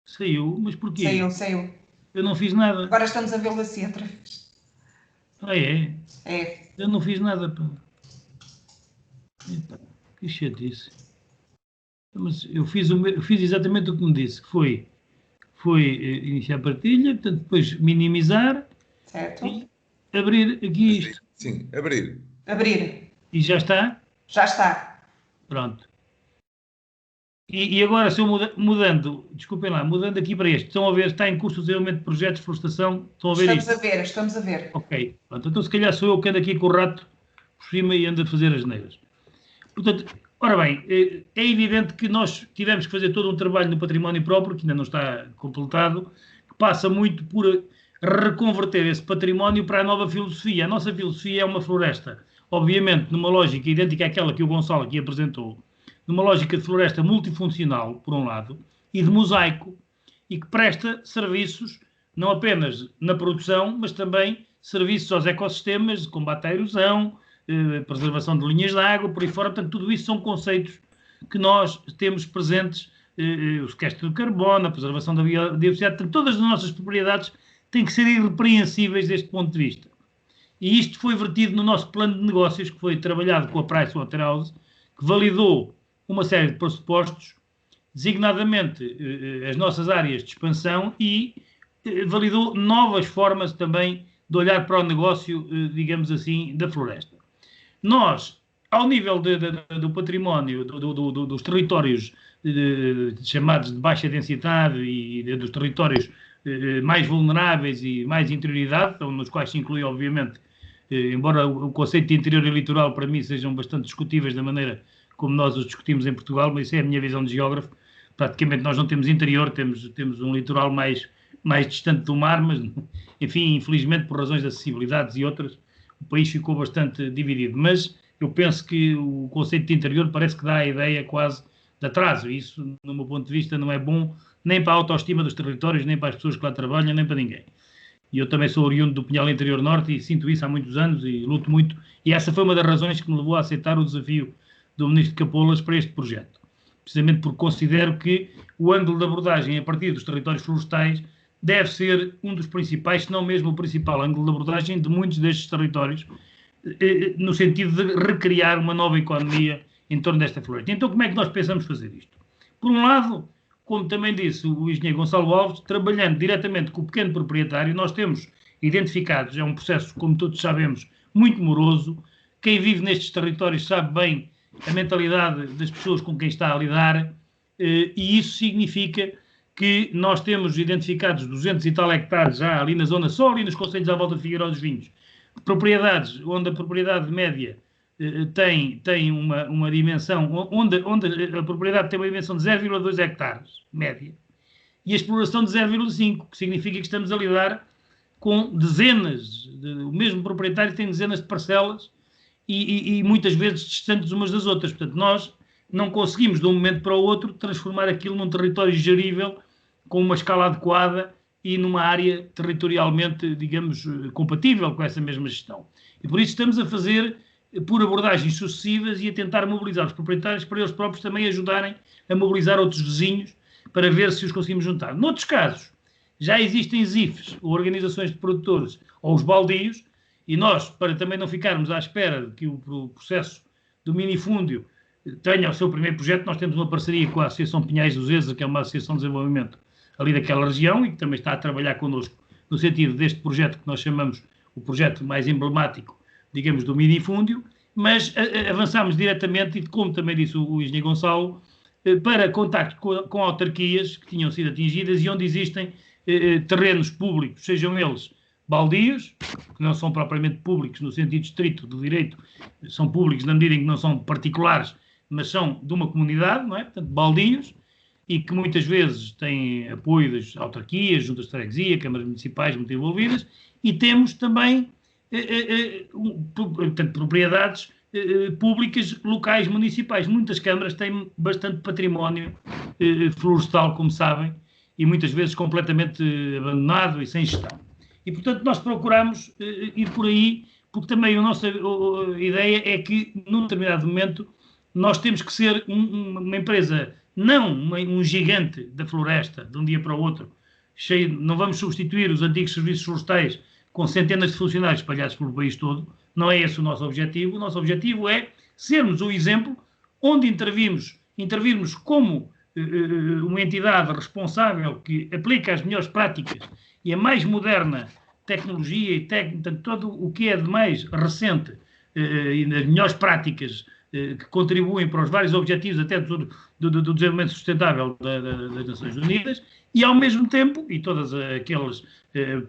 Saiu? Mas porquê? Saiu. Eu não fiz nada. Agora estamos a vê-lo assim outra vez. Ah, é? É. Eu não fiz nada, pá. Eita, que chatice. Mas eu fiz exatamente o que me disse, que foi iniciar a partilha, portanto, depois minimizar. Certo. E abrir aqui isto. Sim, abrir. E já está? Já está. Pronto. E agora, se eu mudando aqui para este, estão a ver, está em curso o desenvolvimento de projetos de florestação, estão a ver isto? Estamos a ver. Ok, pronto, então se calhar sou eu que ando aqui com o rato por cima e ando a fazer as neiras. Portanto, ora bem, é evidente que nós tivemos que fazer todo um trabalho no património próprio, que ainda não está completado, que passa muito por reconverter esse património para a nova filosofia. A nossa filosofia é uma floresta, obviamente numa lógica idêntica àquela que o Gonçalo aqui apresentou, numa lógica de floresta multifuncional, por um lado, e de mosaico, e que presta serviços não apenas na produção, mas também serviços aos ecossistemas, de combate à erosão, preservação de linhas de água, por aí fora. Portanto, tudo isso são conceitos que nós temos presentes, o sequestro de carbono, a preservação da biodiversidade. Portanto, todas as nossas propriedades têm que ser irrepreensíveis deste ponto de vista. E isto foi vertido no nosso plano de negócios, que foi trabalhado com a Pricewaterhouse, que validou uma série de pressupostos, designadamente as nossas áreas de expansão, e validou novas formas também de olhar para o negócio, digamos assim, da floresta. Nós, ao nível do património, dos territórios chamados de baixa densidade e dos territórios mais vulneráveis e mais interioridade, nos quais se inclui, obviamente, embora o conceito de interior e litoral para mim sejam bastante discutíveis da maneira como nós os discutimos em Portugal, mas isso é a minha visão de geógrafo. Praticamente nós não temos interior, temos um litoral mais distante do mar, mas, enfim, infelizmente por razões de acessibilidades e outras, o país ficou bastante dividido. Mas eu penso que o conceito de interior parece que dá a ideia quase de atraso. Isso, no meu ponto de vista, não é bom nem para a autoestima dos territórios, nem para as pessoas que lá trabalham, nem para ninguém. E eu também sou oriundo do Pinhal Interior Norte e sinto isso há muitos anos e luto muito. E essa foi uma das razões que me levou a aceitar o desafio do Ministro Capolas para este projeto. Precisamente porque considero que o ângulo de abordagem a partir dos territórios florestais deve ser um dos principais, se não mesmo o principal ângulo de abordagem de muitos destes territórios, no sentido de recriar uma nova economia em torno desta floresta. Então, como é que nós pensamos fazer isto? Por um lado, como também disse o engenheiro Gonçalo Alves, trabalhando diretamente com o pequeno proprietário, nós temos identificados, é um processo, como todos sabemos, muito moroso. Quem vive nestes territórios sabe bem a mentalidade das pessoas com quem está a lidar, e isso significa que nós temos identificados 200 e tal hectares já ali na zona, só ali nos concelhos à volta de Figueiró dos Vinhos, propriedades onde a propriedade média tem uma dimensão, onde a propriedade tem uma dimensão de 0,2 hectares, média, e a exploração de 0,5, que significa que estamos a lidar com dezenas, o mesmo proprietário tem dezenas de parcelas e muitas vezes distantes umas das outras. Portanto, nós não conseguimos, de um momento para o outro, transformar aquilo num território gerível, com uma escala adequada e numa área territorialmente, digamos, compatível com essa mesma gestão. E por isso estamos a fazer por abordagens sucessivas e a tentar mobilizar os proprietários para eles próprios também ajudarem a mobilizar outros vizinhos para ver se os conseguimos juntar. Noutros casos, já existem ZIFs, ou organizações de produtores, ou os baldios, e nós, para também não ficarmos à espera de que o processo do minifúndio tenha o seu primeiro projeto. Nós temos uma parceria com a Associação Pinhais do Zeza, que é uma associação de desenvolvimento ali daquela região e que também está a trabalhar connosco no sentido deste projeto que nós chamamos o projeto mais emblemático, digamos, do minifúndio, mas avançámos diretamente, e como também disse o engenheiro Gonçalo, para contacto com autarquias que tinham sido atingidas e onde existem terrenos públicos, sejam eles baldios, que não são propriamente públicos no sentido estrito do direito, são públicos na medida em que não são particulares, mas são de uma comunidade, não é? Portanto, baldios, e que muitas vezes têm apoio das autarquias, juntas de freguesia, câmaras municipais muito envolvidas, e temos também portanto, propriedades públicas locais municipais. Muitas câmaras têm bastante património florestal, como sabem, e muitas vezes completamente abandonado e sem gestão. E, portanto, nós procuramos ir por aí, porque também a nossa ideia é que, num determinado momento, nós temos que ser uma empresa, não um gigante da floresta, de um dia para o outro, cheio, não vamos substituir os antigos serviços florestais com centenas de funcionários espalhados pelo país todo. Não é esse o nosso objetivo. O nosso objetivo é sermos o exemplo onde intervirmos como uma entidade responsável que aplica as melhores práticas e a mais moderna tecnologia e técnica, todo o que é de mais recente e das melhores práticas que contribuem para os vários objetivos até do desenvolvimento sustentável das Nações Unidas, e ao mesmo tempo, e todas aquelas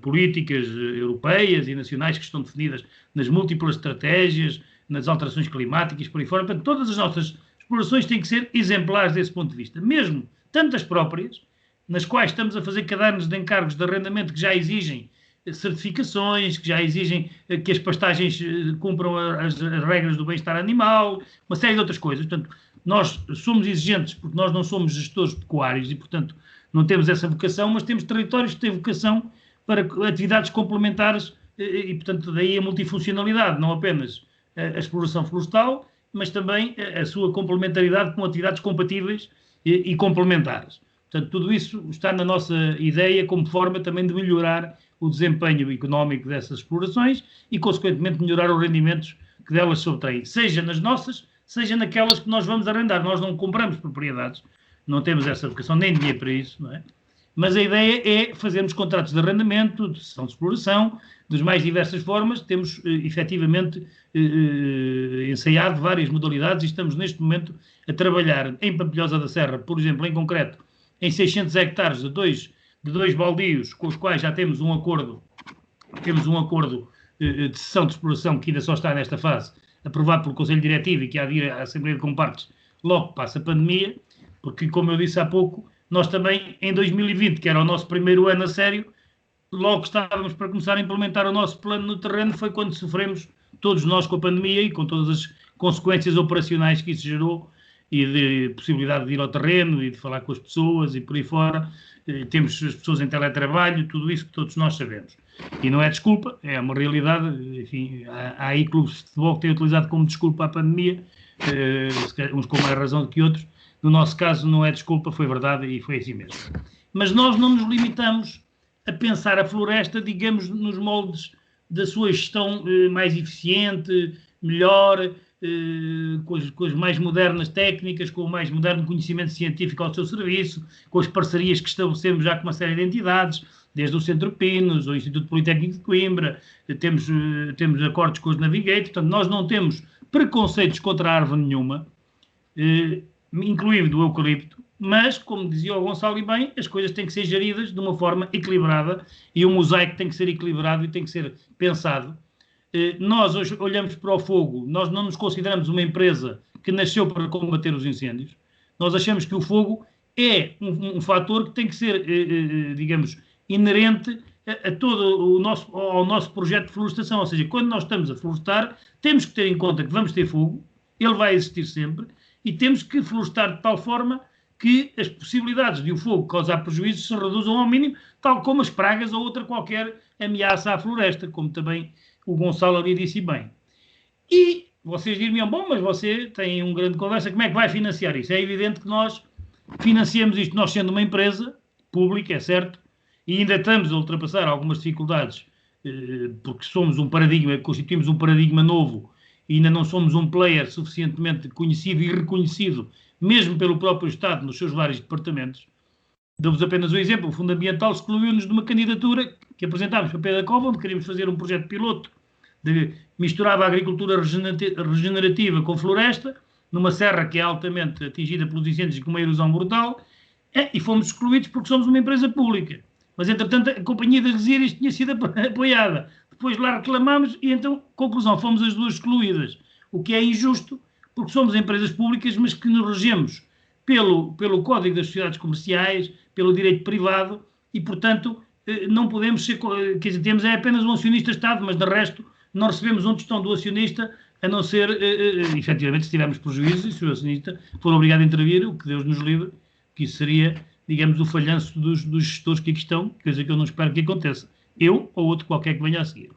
políticas europeias e nacionais que estão definidas nas múltiplas estratégias, nas alterações climáticas, por aí fora, portanto, todas as nossas explorações têm que ser exemplares desse ponto de vista, mesmo tantas próprias, nas quais estamos a fazer cadernos de encargos de arrendamento que já exigem certificações, que já exigem que as pastagens cumpram as regras do bem-estar animal, uma série de outras coisas. Portanto, nós somos exigentes porque nós não somos gestores pecuários e, portanto, não temos essa vocação, mas temos territórios que têm vocação para atividades complementares e, portanto, daí a multifuncionalidade, não apenas a exploração florestal, mas também a sua complementaridade com atividades compatíveis e complementares. Portanto, tudo isso está na nossa ideia como forma também de melhorar o desempenho económico dessas explorações e, consequentemente, melhorar os rendimentos que delas se obtêm, seja nas nossas, seja naquelas que nós vamos arrendar. Nós não compramos propriedades, não temos essa vocação, nem dinheiro para isso, não é? Mas a ideia é fazermos contratos de arrendamento, de cessão de exploração, das mais diversas formas. Temos, efetivamente, ensaiado várias modalidades e estamos, neste momento, a trabalhar em Pampilhosa da Serra, por exemplo, em concreto, em 600 hectares de dois baldios, com os quais já temos um acordo de cessão de exploração, que ainda só está nesta fase, aprovado pelo Conselho Diretivo e que há de ir à Assembleia de Compartes logo que passa a pandemia, porque, como eu disse há pouco, nós também, em 2020, que era o nosso primeiro ano a sério, logo que estávamos para começar a implementar o nosso plano no terreno, foi quando sofremos, todos nós, com a pandemia e com todas as consequências operacionais que isso gerou, e de possibilidade de ir ao terreno e de falar com as pessoas e por aí fora. Temos as pessoas em teletrabalho, tudo isso que todos nós sabemos. E não é desculpa, é uma realidade. Enfim, há aí clubes de futebol que têm utilizado como desculpa a pandemia, uns com mais razão do que outros. No nosso caso não é desculpa, foi verdade e foi assim mesmo. Mas nós não nos limitamos a pensar a floresta, digamos, nos moldes da sua gestão mais eficiente, melhor, com as mais modernas técnicas, com o mais moderno conhecimento científico ao seu serviço, com as parcerias que estabelecemos já com uma série de entidades, desde o Centro Pinos, o Instituto Politécnico de Coimbra, temos acordos com os Navigator. Portanto, nós não temos preconceitos contra a árvore nenhuma, incluindo o eucalipto, mas, como dizia o Gonçalo e bem, as coisas têm que ser geridas de uma forma equilibrada e o mosaico tem que ser equilibrado e tem que ser pensado. Nós hoje olhamos para o fogo, nós não nos consideramos uma empresa que nasceu para combater os incêndios. Nós achamos que o fogo é um fator que tem que ser, digamos, inerente a todo ao nosso projeto de florestação. Ou seja, quando nós estamos a florestar, temos que ter em conta que vamos ter fogo, ele vai existir sempre, e temos que florestar de tal forma que as possibilidades de o fogo causar prejuízos se reduzam ao mínimo, tal como as pragas ou outra qualquer ameaça à floresta, como também o Gonçalo ali disse bem. E vocês diriam, bom, mas você tem uma grande conversa, como é que vai financiar isso? É evidente que nós financiamos isto, nós sendo uma empresa pública, é certo, e ainda estamos a ultrapassar algumas dificuldades, porque somos um paradigma, constituímos um paradigma novo, e ainda não somos um player suficientemente conhecido e reconhecido, mesmo pelo próprio Estado, nos seus vários departamentos. Dou-vos apenas um exemplo. O Fundo Ambiental excluiu-nos de uma candidatura que apresentámos para Pedra Cova, onde queríamos fazer um projeto piloto de misturava a agricultura regenerativa com floresta, numa serra que é altamente atingida pelos incêndios e com uma erosão brutal, e fomos excluídos porque somos uma empresa pública. Mas, entretanto, a Companhia das Resíduos tinha sido apoiada. Depois lá reclamámos e, então, conclusão, fomos as duas excluídas. O que é injusto, porque somos empresas públicas, mas que nos regemos pelo Código das Sociedades Comerciais, pelo direito privado, e, portanto, não podemos ser... Quer dizer, temos apenas um acionista-Estado, mas, de resto, não recebemos um tostão do acionista, a não ser, efetivamente, se tivermos prejuízo, e se o acionista for obrigado a intervir, o que Deus nos livre, que isso seria, digamos, o falhanço dos gestores que aqui estão, coisa que eu não espero que aconteça. Eu ou outro qualquer que venha a seguir.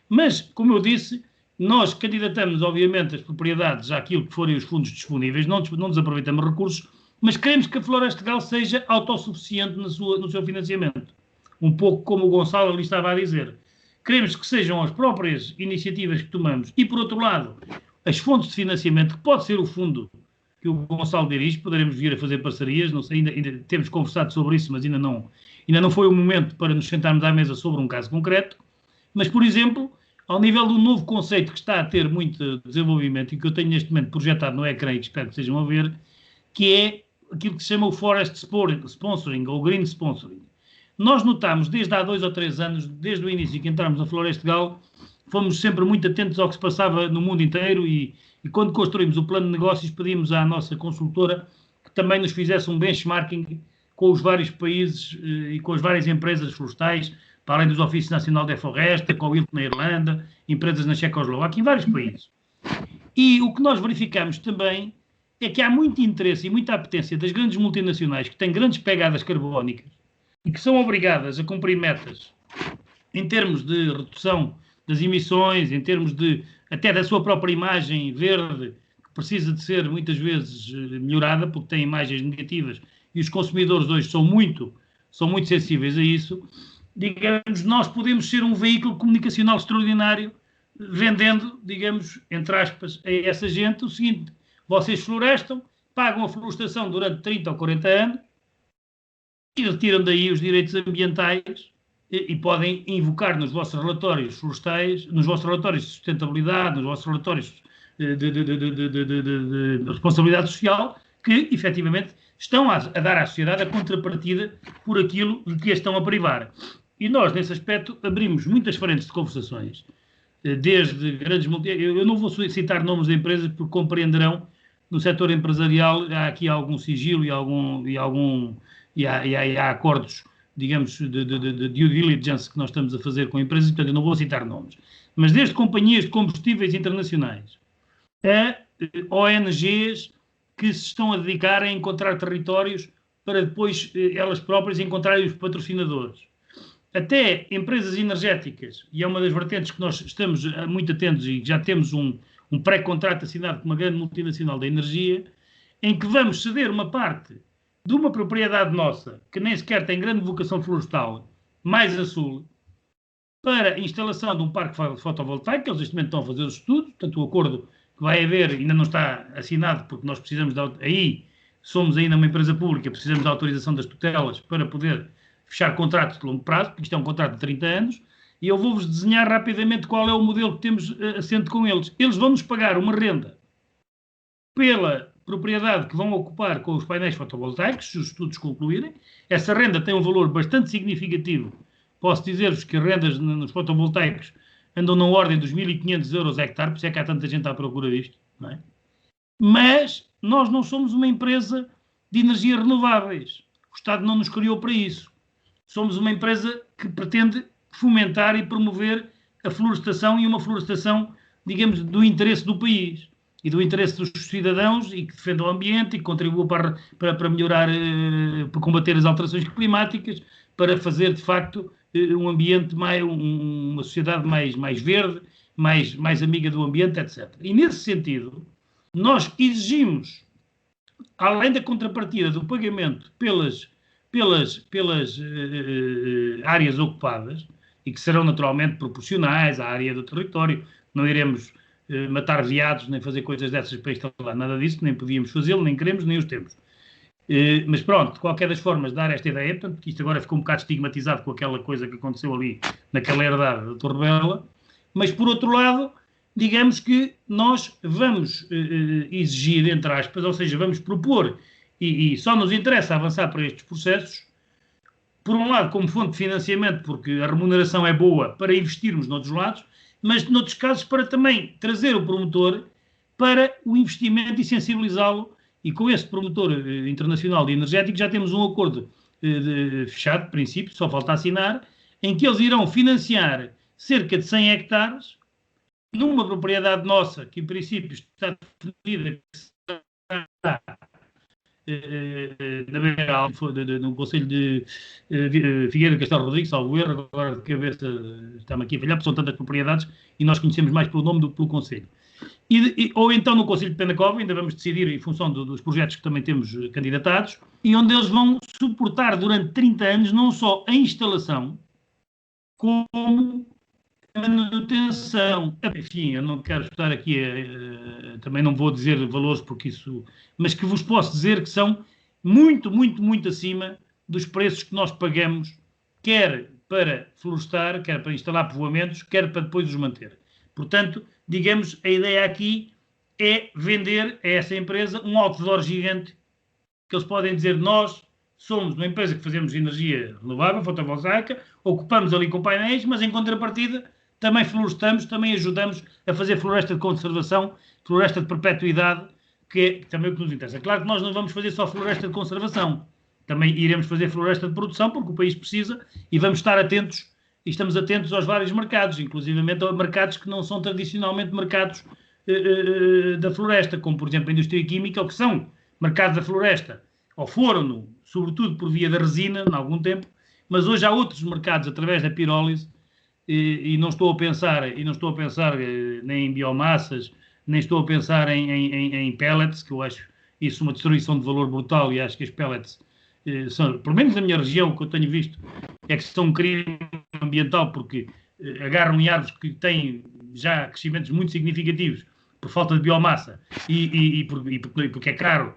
Mas, como eu disse, nós candidatamos, obviamente, as propriedades àquilo que forem os fundos disponíveis, não desaproveitamos recursos, mas queremos que a Florestegal seja autossuficiente no seu financiamento. Um pouco como o Gonçalo ali estava a dizer. Queremos que sejam as próprias iniciativas que tomamos e, por outro lado, as fontes de financiamento, que pode ser o fundo que o Gonçalo dirige, poderemos vir a fazer parcerias, não sei, ainda temos conversado sobre isso, mas ainda não foi o momento para nos sentarmos à mesa sobre um caso concreto. Mas, por exemplo, ao nível do novo conceito que está a ter muito desenvolvimento e que eu tenho neste momento projetado no ecrã e que espero que estejam a ver, que é aquilo que se chama o Forest Sponsoring ou Green Sponsoring. Nós notámos desde há 2 ou 3 anos, desde o início que entramos na Florestegal, fomos sempre muito atentos ao que se passava no mundo inteiro e quando construímos o plano de negócios pedimos à nossa consultora que também nos fizesse um benchmarking com os vários países e com as várias empresas florestais, para além dos Ofícios Nacional da Floresta, com o ILC na Irlanda, empresas na Checoslováquia, em vários países. E o que nós verificamos também é que há muito interesse e muita apetência das grandes multinacionais que têm grandes pegadas carbónicas e que são obrigadas a cumprir metas em termos de redução das emissões, em termos até da sua própria imagem verde, que precisa de ser muitas vezes melhorada, porque tem imagens negativas e os consumidores hoje são muito sensíveis a isso. Digamos, nós podemos ser um veículo comunicacional extraordinário, vendendo, digamos, entre aspas, a essa gente o seguinte: vocês florestam, pagam a florestação durante 30 ou 40 anos, e retiram daí os direitos ambientais e podem invocar nos vossos relatórios florestais, nos vossos relatórios de sustentabilidade, nos vossos relatórios de responsabilidade social, que, efetivamente, estão a dar à sociedade a contrapartida por aquilo de que a estão a privar. E nós, nesse aspecto, abrimos muitas frentes de conversações, desde grandes... Eu não vou citar nomes de empresas, porque compreenderão, no setor empresarial há aqui algum sigilo e há acordos, digamos, de due diligence que nós estamos a fazer com empresas, portanto eu não vou citar nomes, mas desde companhias de combustíveis internacionais a ONGs que se estão a dedicar a encontrar territórios para depois elas próprias encontrarem os patrocinadores, até empresas energéticas, e é uma das vertentes que nós estamos muito atentos e já temos um pré-contrato assinado com uma grande multinacional da energia, em que vamos ceder uma parte de uma propriedade nossa, que nem sequer tem grande vocação florestal, mais a sul, para a instalação de um parque fotovoltaico, que eles neste momento estão a fazer os estudos, portanto o acordo que vai haver ainda não está assinado, porque nós precisamos aí somos ainda uma empresa pública, precisamos da autorização das tutelas para poder fechar contratos de longo prazo, porque isto é um contrato de 30 anos, e eu vou-vos desenhar rapidamente qual é o modelo que temos assente com eles. Eles vão-nos pagar uma renda pela propriedade que vão ocupar com os painéis fotovoltaicos, se os estudos concluírem. Essa renda tem um valor bastante significativo. Posso dizer-vos que as rendas nos fotovoltaicos andam na ordem dos 1.500 euros a hectare, por isso é que há tanta gente à procura disto, não é? Mas nós não somos uma empresa de energias renováveis. O Estado não nos criou para isso. Somos uma empresa que pretende fomentar e promover a florestação e uma florestação, digamos, do interesse do país e do interesse dos cidadãos e que defenda o ambiente e que contribua para melhorar, para combater as alterações climáticas, para fazer, de facto, um ambiente, uma sociedade mais verde, mais amiga do ambiente, etc. E, nesse sentido, nós exigimos, além da contrapartida do pagamento pelas áreas ocupadas, e que serão naturalmente proporcionais à área do território, não iremos matar veados, nem fazer coisas dessas para instalar, nada disso, nem podíamos fazê-lo, nem queremos, nem os temos. Mas pronto, de qualquer das formas, dar esta ideia, portanto, que isto agora ficou um bocado estigmatizado com aquela coisa que aconteceu ali naquela herdade da Torre Bela, mas por outro lado, digamos que nós vamos exigir, entre aspas, ou seja, vamos propor, e só nos interessa avançar para estes processos, por um lado, como fonte de financiamento, porque a remuneração é boa para investirmos noutros lados, mas, noutros casos, para também trazer o promotor para o investimento e sensibilizá-lo. E com esse promotor internacional de energético já temos um acordo fechado, de princípio, só falta assinar, em que eles irão financiar cerca de 100 hectares numa propriedade nossa, que em princípio está definida na Beira, no Conselho de Figueira de Castelo Rodrigues, salvo erro, agora de cabeça está-me aqui a falhar, porque são tantas propriedades e nós conhecemos mais pelo nome do que pelo Conselho. Ou então no Conselho de Penacova, ainda vamos decidir em função dos projetos que também temos candidatados, e onde eles vão suportar durante 30 anos não só a instalação, como a manutenção. Enfim, eu não quero estar aqui, também não vou dizer valores porque isso, mas que vos posso dizer que são muito, muito, muito acima dos preços que nós pagamos, quer para florestar, quer para instalar povoamentos, quer para depois os manter. Portanto, digamos, a ideia aqui é vender a essa empresa um outdoor gigante, que eles podem dizer, nós somos uma empresa que fazemos energia renovável, fotovoltaica, ocupamos ali com painéis, mas em contrapartida também florestamos, também ajudamos a fazer floresta de conservação, floresta de perpetuidade, que é também o que nos interessa. Claro que nós não vamos fazer só floresta de conservação, também iremos fazer floresta de produção, porque o país precisa, e vamos estar atentos, e estamos atentos aos vários mercados, inclusivamente a mercados que não são tradicionalmente mercados da floresta, como por exemplo a indústria química, ou que são mercados da floresta, ou foram, sobretudo por via da resina, em algum tempo, mas hoje há outros mercados através da pirólise, e não estou a pensar nem em biomassas, nem estou a pensar em pellets, que eu acho isso uma destruição de valor brutal, e acho que as pellets são, pelo menos na minha região, o que eu tenho visto é que são um crime ambiental, porque agarram em árvores que têm já crescimentos muito significativos por falta de biomassa e porque é caro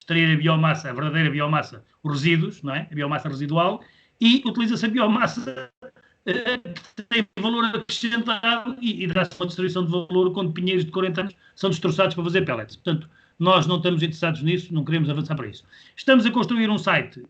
extrair a biomassa, a verdadeira biomassa, os resíduos, não é? A biomassa residual, e utiliza-se a biomassa que tem valor acrescentado e dá-se uma destruição de valor quando pinheiros de 40 anos são destroçados para fazer pellets. Portanto, nós não estamos interessados nisso, não queremos avançar para isso. Estamos a construir um site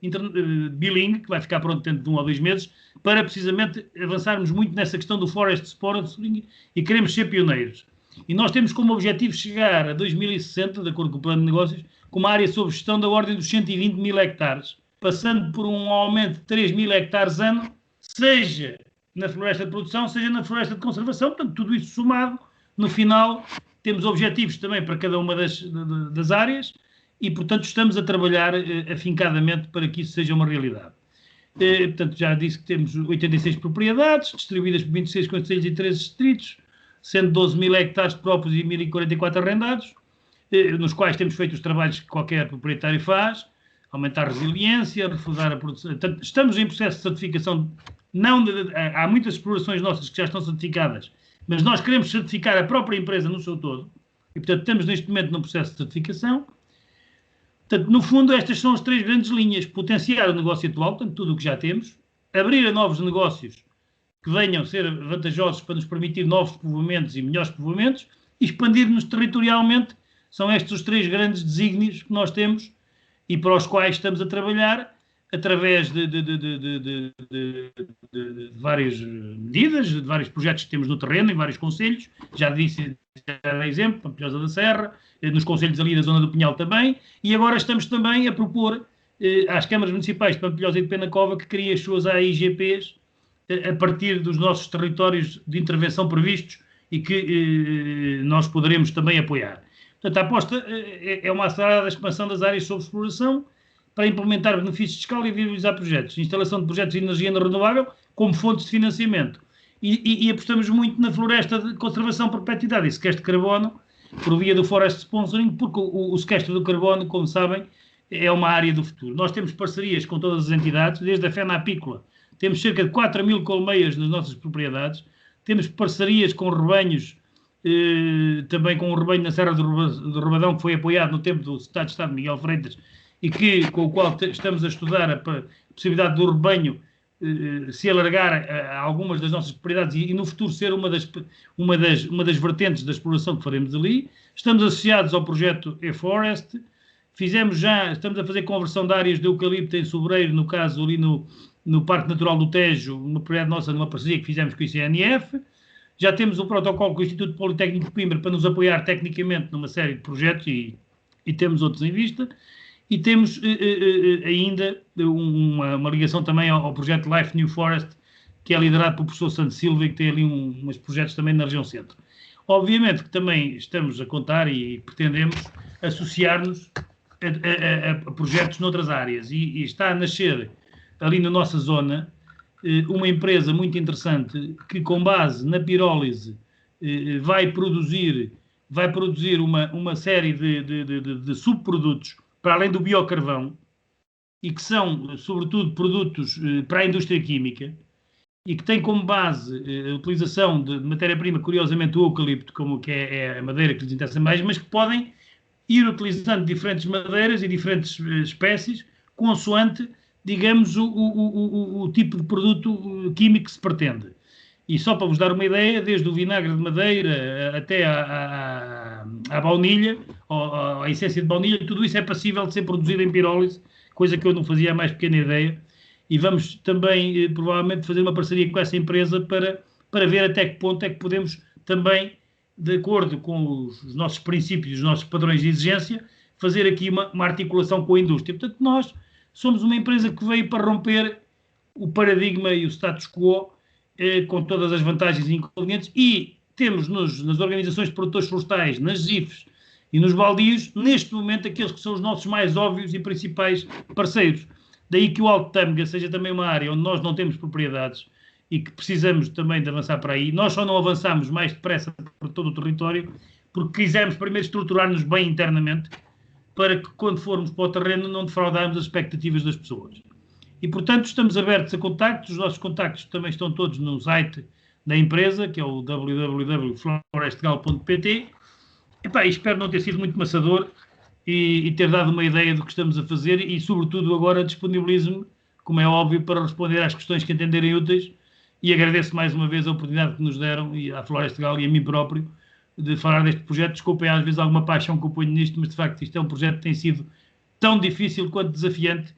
bilingue, que vai ficar pronto dentro de 1 ou 2 meses, para precisamente avançarmos muito nessa questão do forest sponsoring e queremos ser pioneiros. E nós temos como objetivo chegar a 2060, de acordo com o plano de negócios, com uma área sob gestão da ordem dos 120 mil hectares, passando por um aumento de 3 mil hectares ano, seja na floresta de produção, seja na floresta de conservação. Portanto, tudo isso somado, no final, temos objetivos também para cada uma das áreas e, portanto, estamos a trabalhar afincadamente para que isso seja uma realidade. Portanto, já disse que temos 86 propriedades, distribuídas por 26 concelhos e 13 distritos, sendo 12 mil hectares próprios e 1.044 arrendados, nos quais temos feito os trabalhos que qualquer proprietário faz, aumentar a resiliência, refusar a produção. Portanto, estamos em processo de certificação. Há muitas explorações nossas que já estão certificadas, mas nós queremos certificar a própria empresa no seu todo. E, portanto, estamos neste momento num processo de certificação. Portanto, no fundo, estas são as 3 grandes linhas. Potenciar o negócio atual, portanto, tudo o que já temos. Abrir a novos negócios que venham a ser vantajosos para nos permitir novos povoamentos e melhores povoamentos. E expandir-nos territorialmente. São estes os 3 grandes desígnios que nós temos e para os quais estamos a trabalhar através de várias medidas, de vários projetos que temos no terreno, em vários concelhos. Já dei exemplo, Pampilhosa da Serra, nos concelhos ali da zona do Pinhal também, e agora estamos também a propor às câmaras municipais de Pampilhosa e de Penacova que criem as suas AIGPs a partir dos nossos territórios de intervenção previstos e que nós poderemos também apoiar. Portanto, a aposta é uma acelerada expansão das áreas sob exploração para implementar benefícios de escala e viabilizar projetos. Instalação de projetos de energia renovável como fontes de financiamento. E apostamos muito na floresta de conservação perpetuidade e sequestro de carbono por via do forest sponsoring, porque o sequestro do carbono, como sabem, é uma área do futuro. Nós temos parcerias com todas as entidades, desde a FENA Apícola. Temos cerca de 4 mil colmeias nas nossas propriedades. Temos parcerias com rebanhos também com um rebanho na Serra do Rabadão, que foi apoiado no tempo do Secretário de Estado Miguel Freitas, e com o qual estamos a estudar a possibilidade do rebanho se alargar a algumas das nossas propriedades e no futuro ser uma das vertentes da exploração que faremos ali. Estamos associados ao projeto eForest, estamos a fazer conversão de áreas de eucalipto em Sobreiro, no caso ali no Parque Natural do Tejo, uma propriedade nossa, numa parceria que fizemos com o ICNF. Já temos o protocolo com o Instituto Politécnico de Coimbra para nos apoiar tecnicamente numa série de projetos e temos outros em vista. E temos ainda uma ligação também ao projeto Life New Forest, que é liderado pelo professor Santos Silva e que tem ali uns projetos também na região centro. Obviamente que também estamos a contar e pretendemos associar-nos a projetos noutras áreas e está a nascer ali na nossa zona uma empresa muito interessante que, com base na pirólise, vai produzir uma série de subprodutos para além do biocarvão, e que são, sobretudo, produtos para a indústria química, e que tem como base a utilização de matéria-prima, curiosamente, o eucalipto, como que é a madeira que lhes interessa mais, mas que podem ir utilizando diferentes madeiras e diferentes espécies, consoante, digamos, o tipo de produto químico que se pretende. E só para vos dar uma ideia, desde o vinagre de madeira até à baunilha, ou à essência de baunilha, tudo isso é passível de ser produzido em pirólise, coisa que eu não fazia a mais pequena ideia. E vamos também, provavelmente, fazer uma parceria com essa empresa para ver até que ponto é que podemos também, de acordo com os nossos princípios, os nossos padrões de exigência, fazer aqui uma articulação com a indústria. Portanto, nós somos uma empresa que veio para romper o paradigma e o status quo, com todas as vantagens e inconvenientes, e temos nas organizações de produtores florestais, nas ZIFs e nos baldios, neste momento, aqueles que são os nossos mais óbvios e principais parceiros. Daí que o Alto Tâmega seja também uma área onde nós não temos propriedades e que precisamos também de avançar para aí. Nós só não avançamos mais depressa por todo o território porque quisemos primeiro estruturar-nos bem internamente para que, quando formos para o terreno, não defraudarmos as expectativas das pessoas. E, portanto, estamos abertos a contactos. Os nossos contactos também estão todos no site da empresa, que é o www.florestgal.pt. E espero não ter sido muito maçador e ter dado uma ideia do que estamos a fazer e, sobretudo, agora disponibilizo-me, como é óbvio, para responder às questões que entenderem úteis, e agradeço mais uma vez a oportunidade que nos deram, e à Florestgal e a mim próprio, de falar deste projeto. Desculpem às vezes alguma paixão que eu ponho nisto, mas de facto isto é um projeto que tem sido tão difícil quanto desafiante,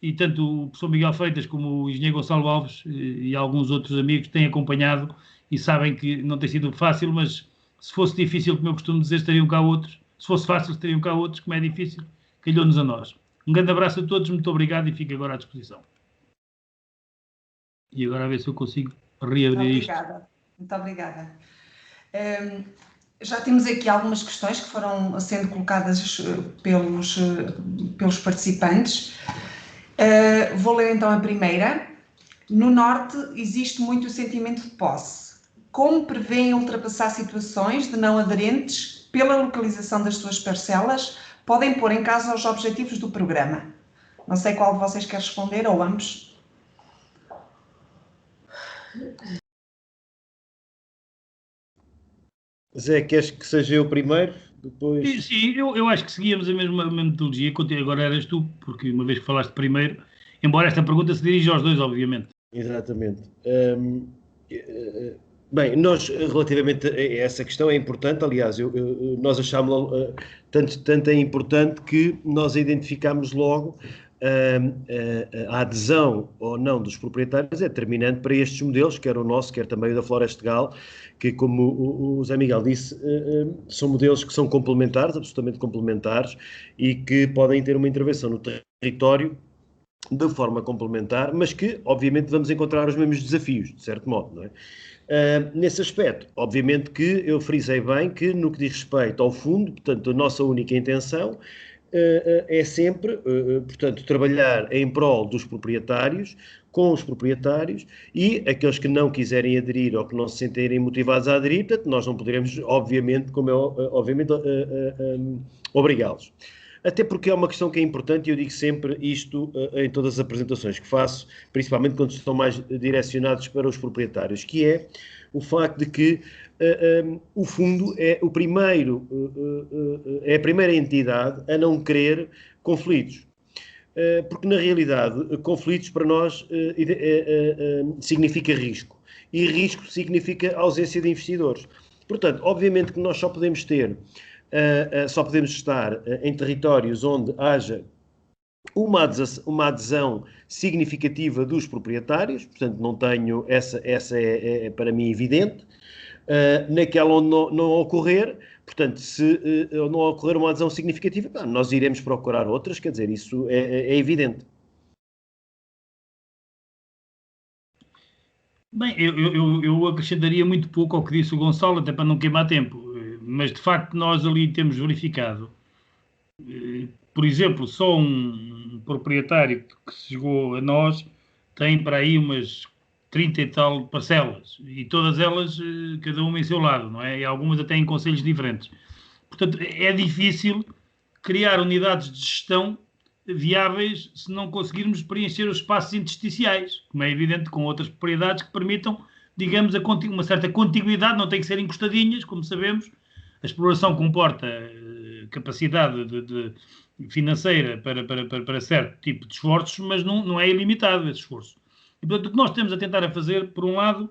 e tanto o professor Miguel Freitas como o engenheiro Gonçalo Alves e alguns outros amigos têm acompanhado e sabem que não tem sido fácil, mas se fosse difícil, como eu costumo dizer, estariam cá outros. Se fosse fácil, estariam cá outros. Como é difícil, calhou-nos a nós. Um grande abraço a todos, muito obrigado e fico agora à disposição. E agora a ver se eu consigo reabrir isto. Muito obrigada. Já temos aqui algumas questões que foram sendo colocadas pelos participantes. Vou ler então a primeira. No Norte existe muito o sentimento de posse. Como prevêem ultrapassar situações de não aderentes pela localização das suas parcelas? Podem pôr em causa os objetivos do programa. Não sei qual de vocês quer responder, ou ambos. Zé, queres que seja eu primeiro? Depois... Sim, eu acho que seguíamos a mesma metodologia. Agora eras tu, porque uma vez que falaste primeiro, embora esta pergunta se dirija aos dois, obviamente. Exatamente. Bem, nós, relativamente a essa questão, é importante, aliás, nós achámos tanto é importante que nós identificámos logo a adesão ou não dos proprietários é determinante para estes modelos, quer o nosso, quer também o da Florestgal, que, como o Zé Miguel disse, são modelos que são complementares, absolutamente complementares, e que podem ter uma intervenção no território de forma complementar, mas que, obviamente, vamos encontrar os mesmos desafios, de certo modo, não é? Nesse aspecto, obviamente que eu frisei bem que, no que diz respeito ao fundo, portanto, a nossa única intenção é sempre, portanto, trabalhar em prol dos proprietários, com os proprietários, e aqueles que não quiserem aderir ou que não se sentirem motivados a aderir, portanto, nós não poderemos, obviamente, obrigá-los. Até porque é uma questão que é importante, e eu digo sempre isto em todas as apresentações que faço, principalmente quando estão mais direcionados para os proprietários, que é o facto de que o fundo é o primeiro, é a primeira entidade a não querer conflitos. Porque, na realidade, conflitos para nós significa risco. E risco significa ausência de investidores. Portanto, obviamente que nós só podemos estar em territórios onde haja uma adesão significativa dos proprietários, portanto não tenho, essa é para mim evidente. Naquela onde não ocorrer, portanto, se não ocorrer uma adesão significativa, nós iremos procurar outras, quer dizer, isso é evidente. Bem, eu acrescentaria muito pouco ao que disse o Gonçalo, até para não queimar tempo, mas de facto nós ali temos verificado, por exemplo, só um proprietário que chegou a nós tem para aí umas 30 e tal parcelas, e todas elas, cada uma em seu lado, não é? E algumas até em conselhos diferentes. Portanto, é difícil criar unidades de gestão viáveis se não conseguirmos preencher os espaços intersticiais, como é evidente, com outras propriedades que permitam, digamos, uma certa contiguidade, não tem que ser encostadinhas, como sabemos. A exploração comporta capacidade financeira para certo tipo de esforços, mas não é ilimitado esse esforço. E, portanto, o que nós temos a tentar a fazer, por um lado,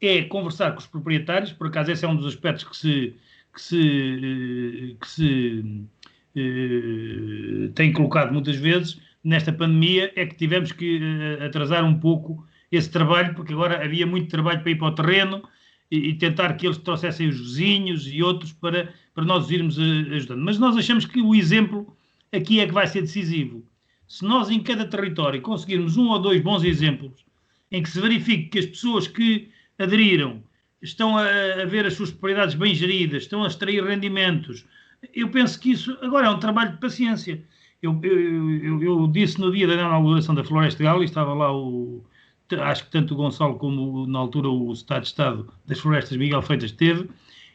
é conversar com os proprietários. Por acaso, esse é um dos aspectos que se tem colocado muitas vezes nesta pandemia, é que tivemos que atrasar um pouco esse trabalho, porque agora havia muito trabalho para ir para o terreno e tentar que eles trouxessem os vizinhos e outros para nós irmos ajudando. Mas nós achamos que o exemplo aqui é que vai ser decisivo. Se nós em cada território conseguirmos 1 ou 2 bons exemplos em que se verifique que as pessoas que aderiram estão a ver as suas propriedades bem geridas, estão a extrair rendimentos, eu penso que isso agora é um trabalho de paciência. Eu disse no dia da inauguração da Floresta Gal, e estava lá acho que tanto o Gonçalo como na altura o Secretário de Estado das Florestas, Miguel Freitas, teve,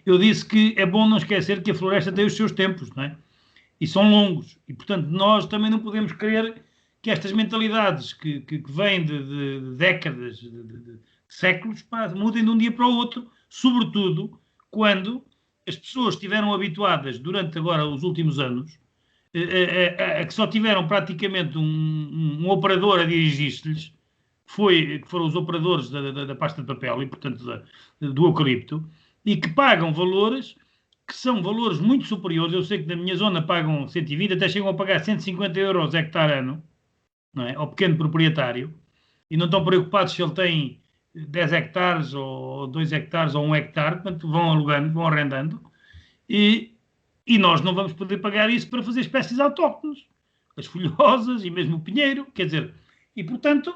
eu disse que é bom não esquecer que a floresta tem os seus tempos, não é? E são longos. E, portanto, nós também não podemos querer que estas mentalidades que vêm de décadas, de séculos, mudem de um dia para o outro, sobretudo quando as pessoas estiveram habituadas, durante agora os últimos anos, a que só tiveram praticamente um operador a dirigir-se-lhes, que foram os operadores da pasta de papel e, portanto, do eucalipto, e que pagam valores que são valores muito superiores. Eu sei que na minha zona pagam 120, até chegam a pagar 150 euros hectare ano, não é? Ao pequeno proprietário, e não estão preocupados se ele tem 10 hectares ou 2 hectares ou 1 hectare, portanto vão alugando, vão arrendando, e nós não vamos poder pagar isso para fazer espécies autóctones, as folhosas e mesmo o pinheiro, quer dizer, e portanto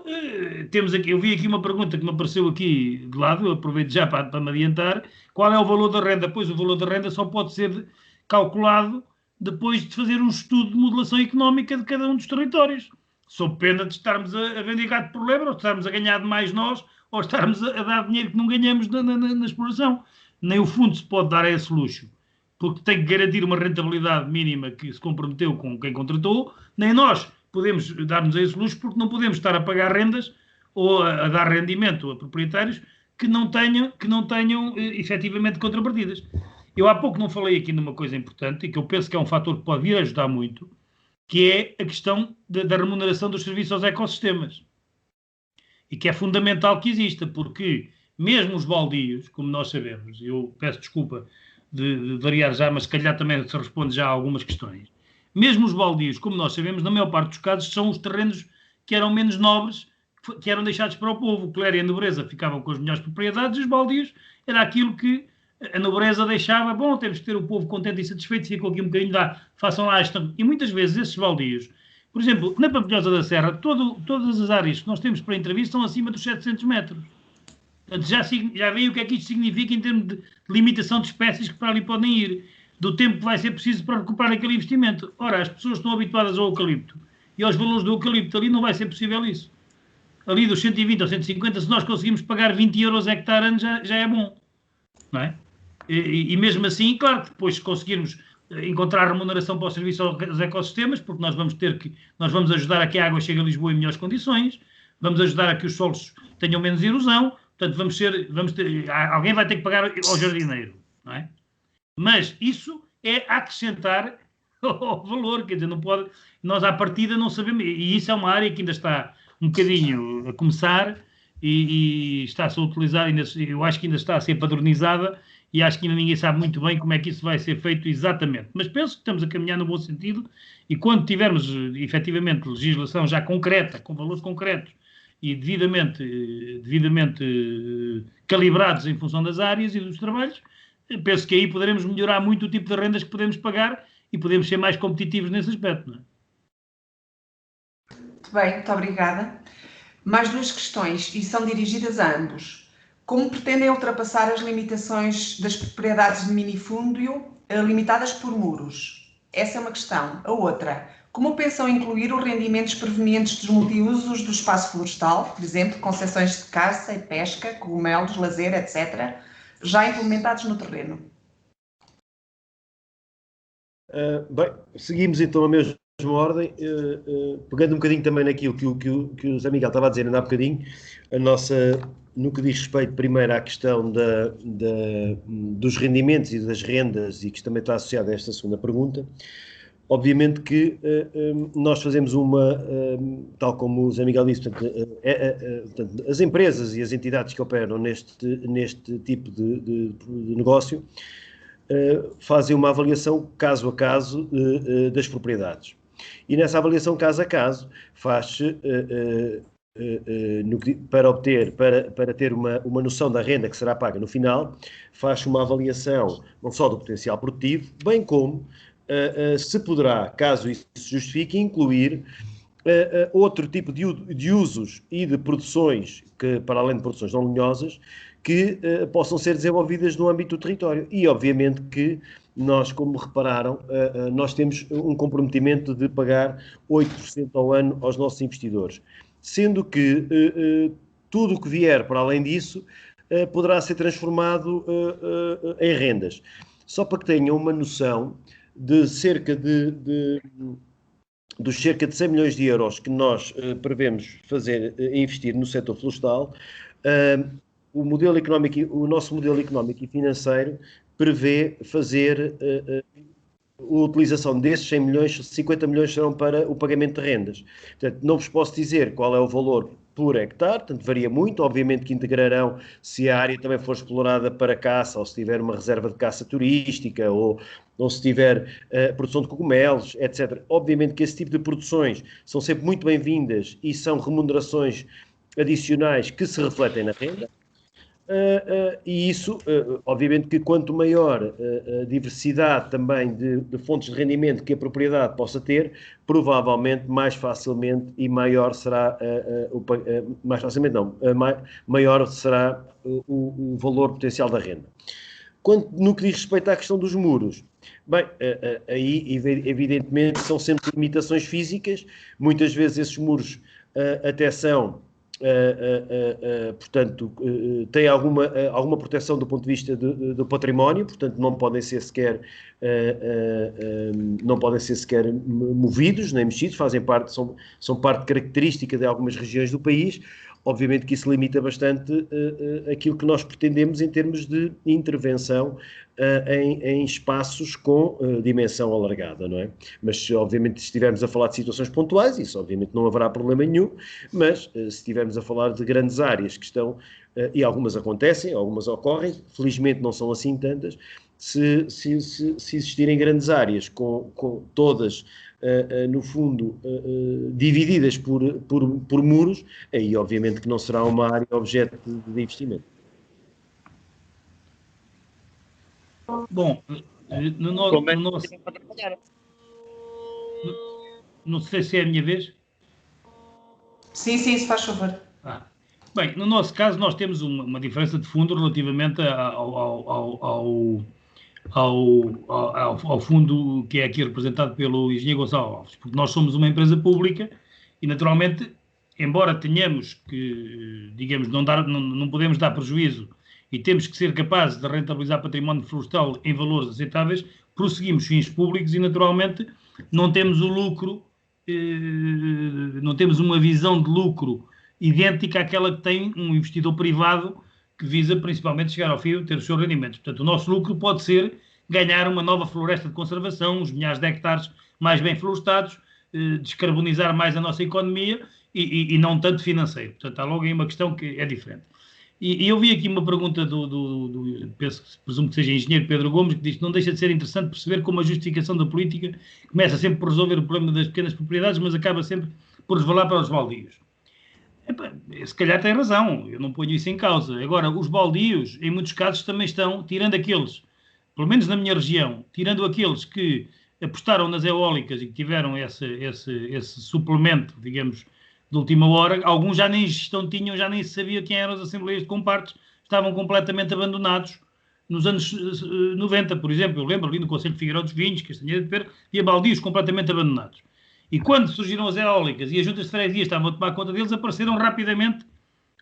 temos aqui, eu vi aqui uma pergunta que me apareceu aqui de lado, eu aproveito já para me adiantar, qual é o valor da renda? Pois o valor da renda só pode ser calculado depois de fazer um estudo de modelação económica de cada um dos territórios, sob pena de estarmos a vender gato por lebre, ou estarmos a ganhar demais nós, ou estarmos a dar dinheiro que não ganhamos na exploração. Nem o fundo se pode dar a esse luxo, porque tem que garantir uma rentabilidade mínima que se comprometeu com quem contratou, nem nós podemos dar-nos a esse luxo, porque não podemos estar a pagar rendas ou a dar rendimento a proprietários que não tenham efetivamente contrapartidas. Eu há pouco não falei aqui numa coisa importante e que eu penso que é um fator que pode vir a ajudar muito, que é a questão da remuneração dos serviços aos ecossistemas. E que é fundamental que exista, porque mesmo os baldios, como nós sabemos, eu peço desculpa de variar já, mas se calhar também se responde já a algumas questões, mesmo os baldios, como nós sabemos, na maior parte dos casos, são os terrenos que eram menos nobres, que eram deixados para o povo. O clero e a nobreza ficavam com as melhores propriedades, e os baldios era aquilo que a nobreza deixava, bom, temos que ter o povo contente e satisfeito, ficou aqui um bocadinho façam lá esta. E muitas vezes esses baldios, por exemplo, na Pampilhosa da Serra, todas as áreas que nós temos para entrevista são acima dos 700 metros. Portanto, já veem o que é que isto significa em termos de limitação de espécies que para ali podem ir, do tempo que vai ser preciso para recuperar aquele investimento. Ora, as pessoas estão habituadas ao eucalipto e aos valores do eucalipto, ali não vai ser possível isso. Ali dos 120 ou 150, se nós conseguimos pagar 20 euros hectare ano, já é bom, não é? E mesmo assim, claro, que depois se conseguirmos encontrar remuneração para o serviço aos ecossistemas, porque nós vamos ajudar a que a água chegue a Lisboa em melhores condições, vamos ajudar a que os solos tenham menos erosão, Portanto, alguém vai ter que pagar ao jardineiro, não é? Mas isso é acrescentar ao valor, quer dizer, não pode, nós à partida não sabemos, e isso é uma área que ainda está um bocadinho a começar e está-se a utilizar, eu acho que ainda está a ser padronizada e acho que ainda ninguém sabe muito bem como é que isso vai ser feito exatamente. Mas penso que estamos a caminhar no bom sentido e quando tivermos efetivamente legislação já concreta, com valores concretos e devidamente calibrados em função das áreas e dos trabalhos, penso que aí poderemos melhorar muito o tipo de rendas que podemos pagar e podemos ser mais competitivos nesse aspecto, não é? Muito bem, muito obrigada. Mais duas questões, e são dirigidas a ambos. Como pretendem ultrapassar as limitações das propriedades de minifúndio limitadas por muros? Essa é uma questão. A outra, como pensam incluir os rendimentos provenientes dos multiusos do espaço florestal, por exemplo, concessões de caça e pesca, cogumelos, lazer, etc., já implementados no terreno? Bem, seguimos então a mesma ordem, pegando um bocadinho também naquilo que o Zé Miguel estava a dizer ainda há bocadinho, no que diz respeito primeiro à questão dos rendimentos e das rendas, e que também está associado a esta segunda pergunta, obviamente que nós fazemos tal como o Zé Miguel disse, portanto, as empresas e as entidades que operam neste tipo de negócio fazem uma avaliação caso a caso das propriedades. E nessa avaliação caso a caso faz-se, para ter uma noção da renda que será paga no final, faz-se uma avaliação não só do potencial produtivo, bem como se poderá, caso isso se justifique, incluir outro tipo de usos e de produções, que para além de produções não lenhosas, que possam ser desenvolvidas no âmbito do território. E, obviamente, que nós, como repararam, nós temos um comprometimento de pagar 8% ao ano aos nossos investidores. Sendo que tudo o que vier para além disso poderá ser transformado em rendas. Só para que tenham uma noção de cerca dos cerca de 100 milhões de euros que nós prevemos investir no setor florestal, o nosso modelo económico e financeiro prevê fazer a utilização desses 100 milhões, 50 milhões serão para o pagamento de rendas. Portanto, não vos posso dizer qual é o valor por hectare, portanto, varia muito, obviamente que integrarão se a área também for explorada para caça, ou se tiver uma reserva de caça turística, ou se tiver produção de cogumelos, etc. Obviamente que esse tipo de produções são sempre muito bem-vindas e são remunerações adicionais que se refletem na renda. E isso, obviamente que quanto maior a diversidade também de fontes de rendimento que a propriedade possa ter, provavelmente mais facilmente e maior será maior será o valor potencial da renda. No que diz respeito à questão dos muros, bem, aí evidentemente são sempre limitações físicas, muitas vezes esses muros até são portanto, têm alguma proteção do ponto de vista do património, portanto não podem ser sequer movidos nem mexidos, são parte característica de algumas regiões do país. Obviamente que isso limita bastante aquilo que nós pretendemos em termos de intervenção em espaços com dimensão alargada, não é? Mas, obviamente, se estivermos a falar de situações pontuais, isso obviamente não haverá problema nenhum, mas se estivermos a falar de grandes áreas que estão, e algumas acontecem, algumas ocorrem, felizmente não são assim tantas, se existirem grandes áreas com todas no fundo, divididas por muros, aí obviamente que não será uma área objeto de investimento. Bom, não sei se é a minha vez. Sim, se faz favor. Bem, no nosso caso nós temos uma diferença de fundo relativamente ao fundo que é aqui representado pelo engenheiro Gonçalo Alves, porque nós somos uma empresa pública e, naturalmente, embora tenhamos que, digamos, não podemos dar prejuízo e temos que ser capazes de rentabilizar património florestal em valores aceitáveis, prosseguimos fins públicos e, naturalmente, não temos o lucro, não temos uma visão de lucro idêntica àquela que tem um investidor privado que visa principalmente chegar ao fim e ter os seus rendimentos. Portanto, o nosso lucro pode ser ganhar uma nova floresta de conservação, uns milhares de hectares mais bem florestados, descarbonizar mais a nossa economia e não tanto financeiro. Portanto, há logo aí uma questão que é diferente. E eu vi aqui uma pergunta presumo que seja engenheiro Pedro Gomes, que diz que não deixa de ser interessante perceber como a justificação da política começa sempre por resolver o problema das pequenas propriedades, mas acaba sempre por resvalar para os baldios. Se calhar tem razão, eu não ponho isso em causa. Agora, os baldios, em muitos casos, também estão, tirando aqueles, pelo menos na minha região, tirando aqueles que apostaram nas eólicas e que tiveram esse suplemento, digamos, de última hora, alguns já nem gestão tinham, já nem se sabia quem eram as assembleias de compartes, estavam completamente abandonados nos anos 90, por exemplo. Eu lembro ali no Conselho de Figueiró dos Vinhos, Castanheira de Pera, havia baldios completamente abandonados. E quando surgiram as eólicas e as juntas de freguesia estavam a tomar conta deles, apareceram rapidamente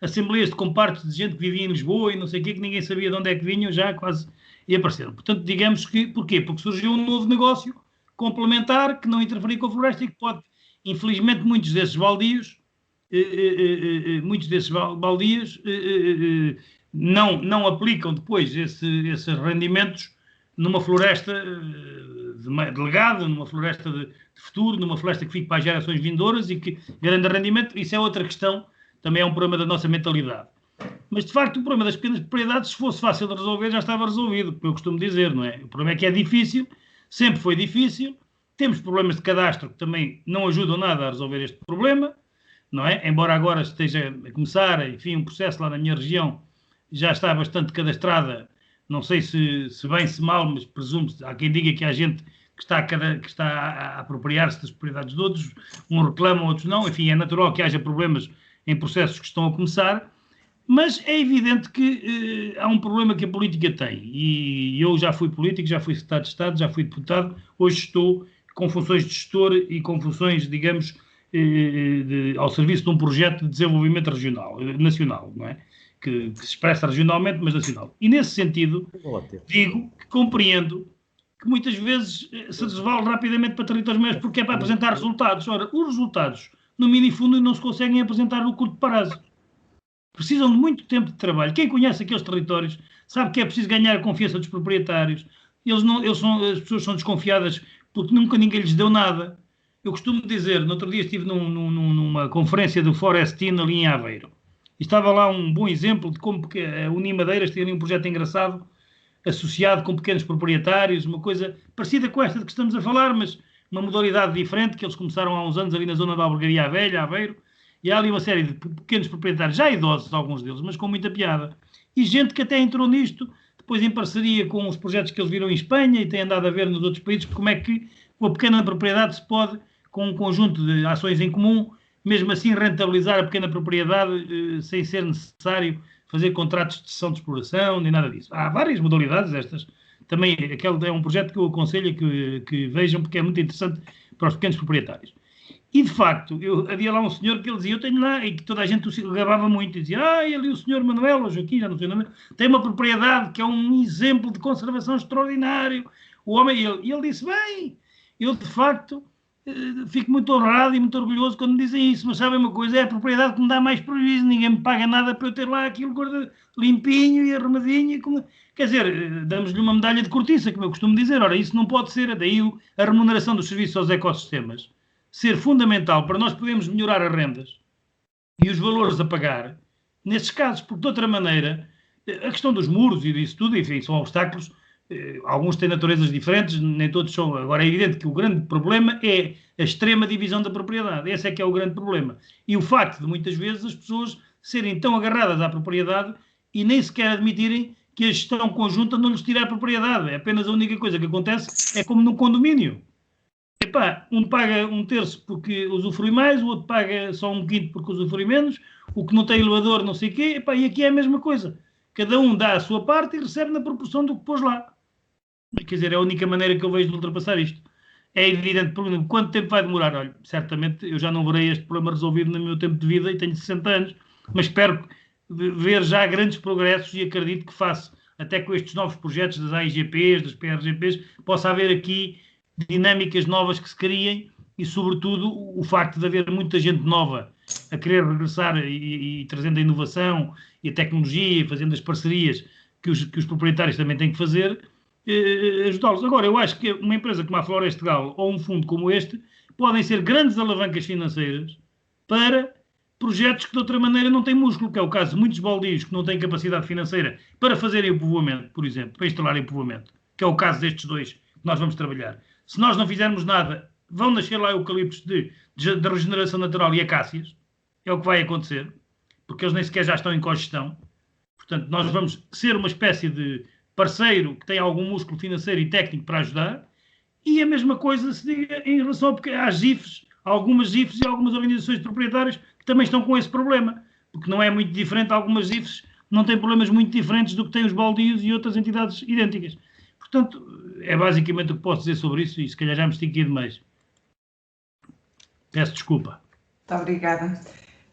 assembleias de compartes de gente que vivia em Lisboa e não sei o quê, que ninguém sabia de onde é que vinham, já quase, e apareceram. Portanto, digamos que, porquê? Porque surgiu um novo negócio complementar que não interferia com a floresta e que pode, infelizmente, muitos desses baldios não aplicam depois esses rendimentos numa floresta de legado, numa floresta de futuro, numa floresta que fique para as gerações vindouras e que garanta rendimento. Isso é outra questão, também é um problema da nossa mentalidade. Mas, de facto, o problema das pequenas propriedades, se fosse fácil de resolver, já estava resolvido, como eu costumo dizer, não é? O problema é que é difícil, sempre foi difícil, temos problemas de cadastro que também não ajudam nada a resolver este problema, não é? Embora agora esteja a começar, enfim, um processo lá na minha região, já está bastante cadastrada, não sei se bem, se mal, mas presumo-se, há quem diga que há gente que está a apropriar-se das propriedades de outros, uns reclamam, outros não, enfim, é natural que haja problemas em processos que estão a começar, mas é evidente que há um problema que a política tem, e eu já fui político, já fui secretário de Estado, já fui deputado, hoje estou com funções de gestor e com funções, digamos, ao serviço de um projeto de desenvolvimento regional, nacional, não é? Que se expressa regionalmente, mas nacional. E nesse sentido, digo que compreendo que muitas vezes se resvala rapidamente para territórios maiores porque é para apresentar resultados. Ora, os resultados no minifundo não se conseguem apresentar no curto prazo. Precisam de muito tempo de trabalho. Quem conhece aqueles territórios sabe que é preciso ganhar a confiança dos proprietários. As pessoas são desconfiadas porque nunca ninguém lhes deu nada. Eu costumo dizer, no outro dia estive numa conferência do Forestino ali em Aveiro. E estava lá um bom exemplo de como a Unimadeiras tem ali um projeto engraçado associado com pequenos proprietários, uma coisa parecida com esta de que estamos a falar, mas uma modalidade diferente, que eles começaram há uns anos ali na zona da Albergaria Velha, Aveiro, e há ali uma série de pequenos proprietários, já idosos alguns deles, mas com muita piada. E gente que até entrou nisto, depois em parceria com os projetos que eles viram em Espanha e têm andado a ver nos outros países, como é que com a pequena propriedade se pode, com um conjunto de ações em comum, mesmo assim rentabilizar a pequena propriedade sem ser necessário fazer contratos de cessão de exploração, nem nada disso. Há várias modalidades destas. Também aquele é um projeto que eu aconselho que vejam, porque é muito interessante para os pequenos proprietários. E, de facto, havia lá um senhor que ele dizia, eu tenho lá, e que toda a gente o gabava muito, e dizia, ali o senhor Manuel, ou Joaquim, já não sei o nome, tem uma propriedade que é um exemplo de conservação extraordinário. O homem, e ele disse, bem, eu, de facto, fico muito honrado e muito orgulhoso quando me dizem isso, mas sabem uma coisa, é a propriedade que me dá mais prejuízo, ninguém me paga nada para eu ter lá aquilo limpinho e arrumadinho, quer dizer, damos-lhe uma medalha de cortiça, como eu costumo dizer. Ora, isso não pode ser, daí a remuneração dos serviços aos ecossistemas ser fundamental para nós podermos melhorar as rendas e os valores a pagar nesses casos, porque de outra maneira, a questão dos muros e disso tudo, enfim, são obstáculos. Alguns têm naturezas diferentes, nem todos são. Agora é evidente que o grande problema é a extrema divisão da propriedade. Esse é que é o grande problema. E o facto de muitas vezes as pessoas serem tão agarradas à propriedade e nem sequer admitirem que a gestão conjunta não lhes tira a propriedade. É apenas a única coisa que acontece, é como num condomínio. Epá, um paga um terço porque usufrui mais, o outro paga só um quinto porque usufrui menos, o que não tem elevador não sei o quê. Epá, e aqui é a mesma coisa. Cada um dá a sua parte e recebe na proporção do que pôs lá. Quer dizer, é a única maneira que eu vejo de ultrapassar isto. É evidente, por exemplo, quanto tempo vai demorar? Olha, certamente eu já não verei este problema resolvido no meu tempo de vida e tenho 60 anos, mas espero ver já grandes progressos e acredito que faço, até com estes novos projetos das AIGPs, das PRGPs, possa haver aqui dinâmicas novas que se criem e, sobretudo, o facto de haver muita gente nova a querer regressar e trazendo a inovação e a tecnologia e fazendo as parcerias que os proprietários também têm que fazer, ajudá-los. Agora, eu acho que uma empresa como a Florestal ou um fundo como este podem ser grandes alavancas financeiras para projetos que de outra maneira não têm músculo, que é o caso de muitos baldios que não têm capacidade financeira para fazerem o povoamento, por exemplo, para instalarem o povoamento, que é o caso destes dois que nós vamos trabalhar. Se nós não fizermos nada, vão nascer lá eucaliptos de regeneração natural e acácias, é o que vai acontecer, porque eles nem sequer já estão em cogestão. Portanto, nós vamos ser uma espécie de parceiro que tem algum músculo financeiro e técnico para ajudar, e a mesma coisa se diga em relação às GIFs, algumas GIFs e algumas organizações de proprietários que também estão com esse problema, porque não é muito diferente, algumas GIFs não têm problemas muito diferentes do que têm os baldios e outras entidades idênticas. Portanto, é basicamente o que posso dizer sobre isso, e se calhar já me estiquei demais. Peço desculpa. Muito obrigada.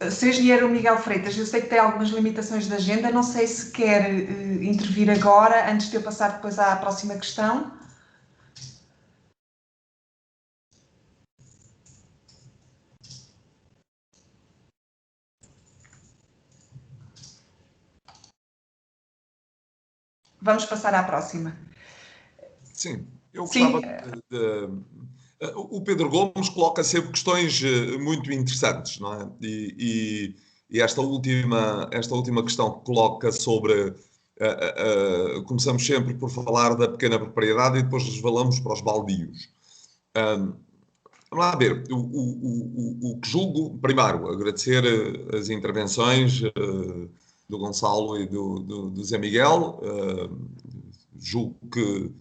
Sr. Engenheiro Miguel Freitas, eu sei que tem algumas limitações de agenda, não sei se quer intervir agora, antes de eu passar depois à próxima questão. Vamos passar à próxima. Sim, eu gostava o Pedro Gomes coloca sempre questões muito interessantes, não é? E esta última questão que coloca sobre... começamos sempre por falar da pequena propriedade e depois resvalamos para os baldios. Vamos lá ver. O que julgo, primeiro, agradecer as intervenções do Gonçalo e do Zé Miguel. Julgo que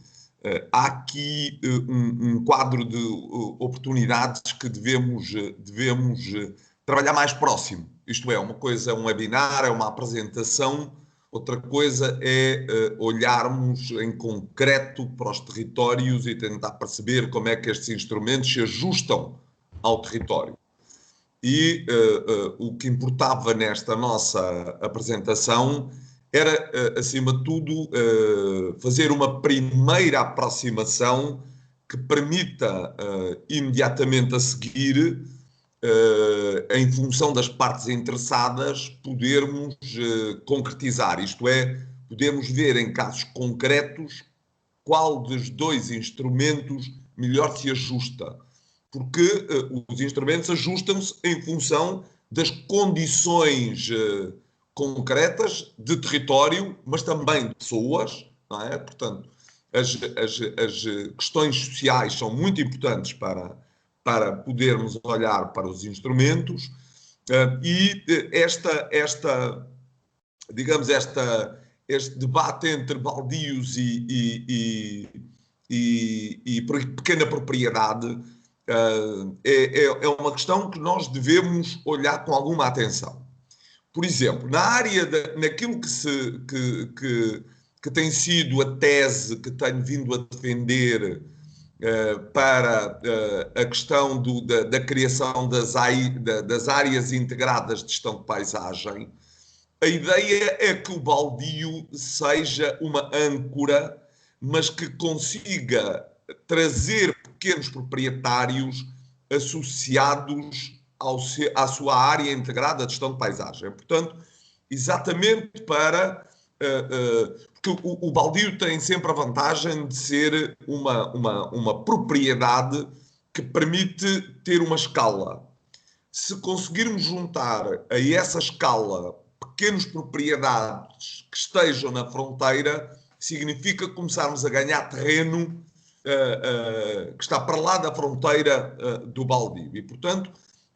há aqui um quadro de oportunidades que devemos trabalhar mais próximo. Isto é, uma coisa é um webinar, é uma apresentação, outra coisa é olharmos em concreto para os territórios e tentar perceber como é que estes instrumentos se ajustam ao território. E o que importava nesta nossa apresentação era, acima de tudo, fazer uma primeira aproximação que permita, imediatamente a seguir, em função das partes interessadas, podermos concretizar. Isto é, podemos ver em casos concretos qual dos dois instrumentos melhor se ajusta. Porque os instrumentos ajustam-se em função das condições concretas de território, mas também de pessoas, não é? Portanto, as questões sociais são muito importantes para podermos olhar para os instrumentos e este debate entre baldios e pequena propriedade é uma questão que nós devemos olhar com alguma atenção. Por exemplo, naquilo que tem sido a tese que tenho vindo a defender para a questão da criação das áreas integradas de gestão de paisagem, a ideia é que o baldio seja uma âncora, mas que consiga trazer pequenos proprietários associados à sua área integrada de gestão de paisagem. Portanto, exatamente porque o baldio tem sempre a vantagem de ser uma propriedade que permite ter uma escala. Se conseguirmos juntar a essa escala pequenas propriedades que estejam na fronteira, significa começarmos a ganhar terreno que está para lá da fronteira do baldio. E, portanto,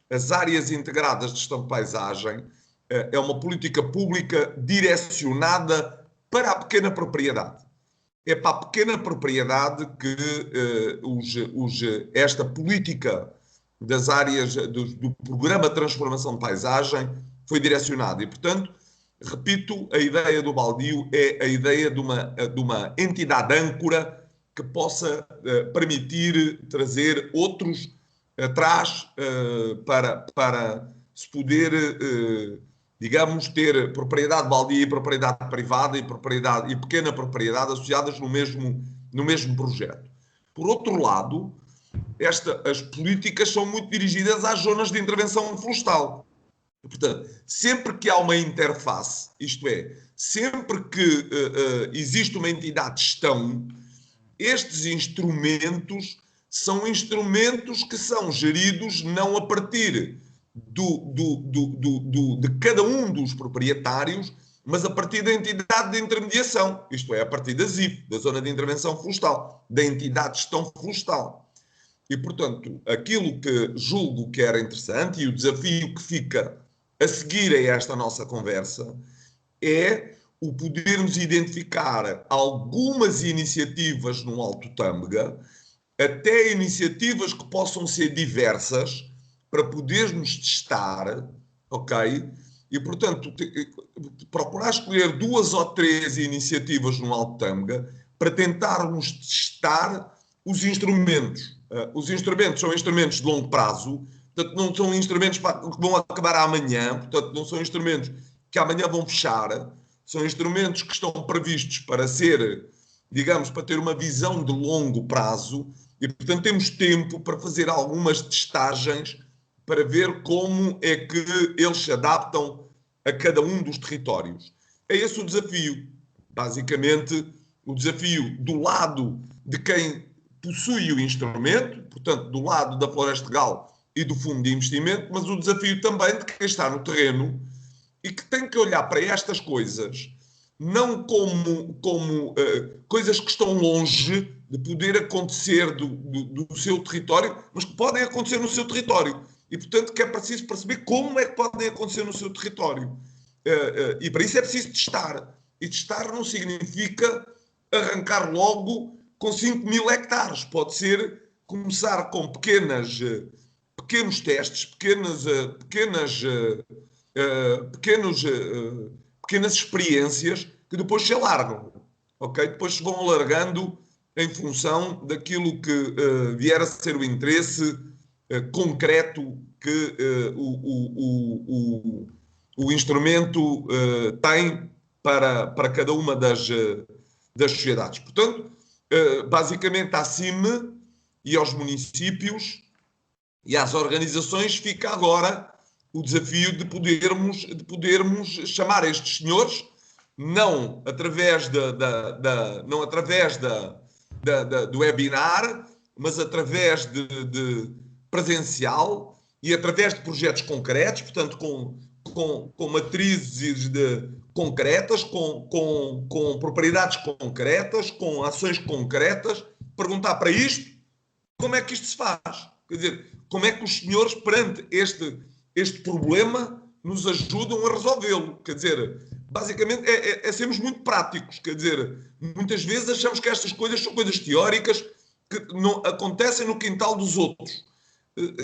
as áreas integradas de gestão de paisagem é uma política pública direcionada para a pequena propriedade. É para a pequena propriedade que esta política das áreas do Programa de Transformação de Paisagem foi direcionada. E, portanto, repito, a ideia do baldio é a ideia de uma entidade âncora que possa permitir trazer outros atrás para se poder, digamos, ter propriedade baldia e propriedade privada e pequena propriedade associadas no mesmo projeto. Por outro lado, as políticas são muito dirigidas às zonas de intervenção florestal. Portanto, sempre que há uma interface, isto é, sempre que existe uma entidade de gestão, estes instrumentos são instrumentos que são geridos não a partir de cada um dos proprietários, mas a partir da entidade de intermediação, isto é, a partir da ZIF, da Zona de Intervenção Florestal, da entidade de gestão florestal. E, portanto, aquilo que julgo que era interessante e o desafio que fica a seguir a esta nossa conversa é o podermos identificar algumas iniciativas no Alto Tâmega, até iniciativas que possam ser diversas, para podermos testar, ok? E, portanto, procurar escolher 2 ou 3 iniciativas no Alto Tâmega para tentarmos testar os instrumentos. Os instrumentos são instrumentos de longo prazo, portanto, não são instrumentos que vão acabar amanhã, portanto, não são instrumentos que amanhã vão fechar, são instrumentos que estão previstos para ser, digamos, para ter uma visão de longo prazo e, portanto, temos tempo para fazer algumas testagens para ver como é que eles se adaptam a cada um dos territórios. É esse o desafio. Basicamente, o desafio do lado de quem possui o instrumento, portanto, do lado da Floresta Legal e do Fundo de Investimento, mas o desafio também de quem está no terreno e que tem que olhar para estas coisas não como coisas que estão longe de poder acontecer do seu território, mas que podem acontecer no seu território. E, portanto, que é preciso perceber como é que podem acontecer no seu território. E para isso é preciso testar. E testar não significa arrancar logo com 5.000 hectares. Pode ser começar com pequenos testes, pequenas experiências que depois se alargam. Okay? Depois se vão alargando em função daquilo que vier a ser o interesse concreto que o instrumento tem para cada uma das sociedades. Portanto, basicamente à CIME e aos municípios e às organizações fica agora o desafio de podermos chamar estes senhores, não através do webinar, mas através de presencial e através de projetos concretos, portanto, com matrizes concretas, com propriedades concretas, com ações concretas, perguntar para isto, como é que isto se faz? Quer dizer, como é que os senhores, perante este problema, nos ajudam a resolvê-lo? Quer dizer, basicamente é sermos muito práticos. Quer dizer, muitas vezes achamos que estas coisas são coisas teóricas que não acontecem no quintal dos outros.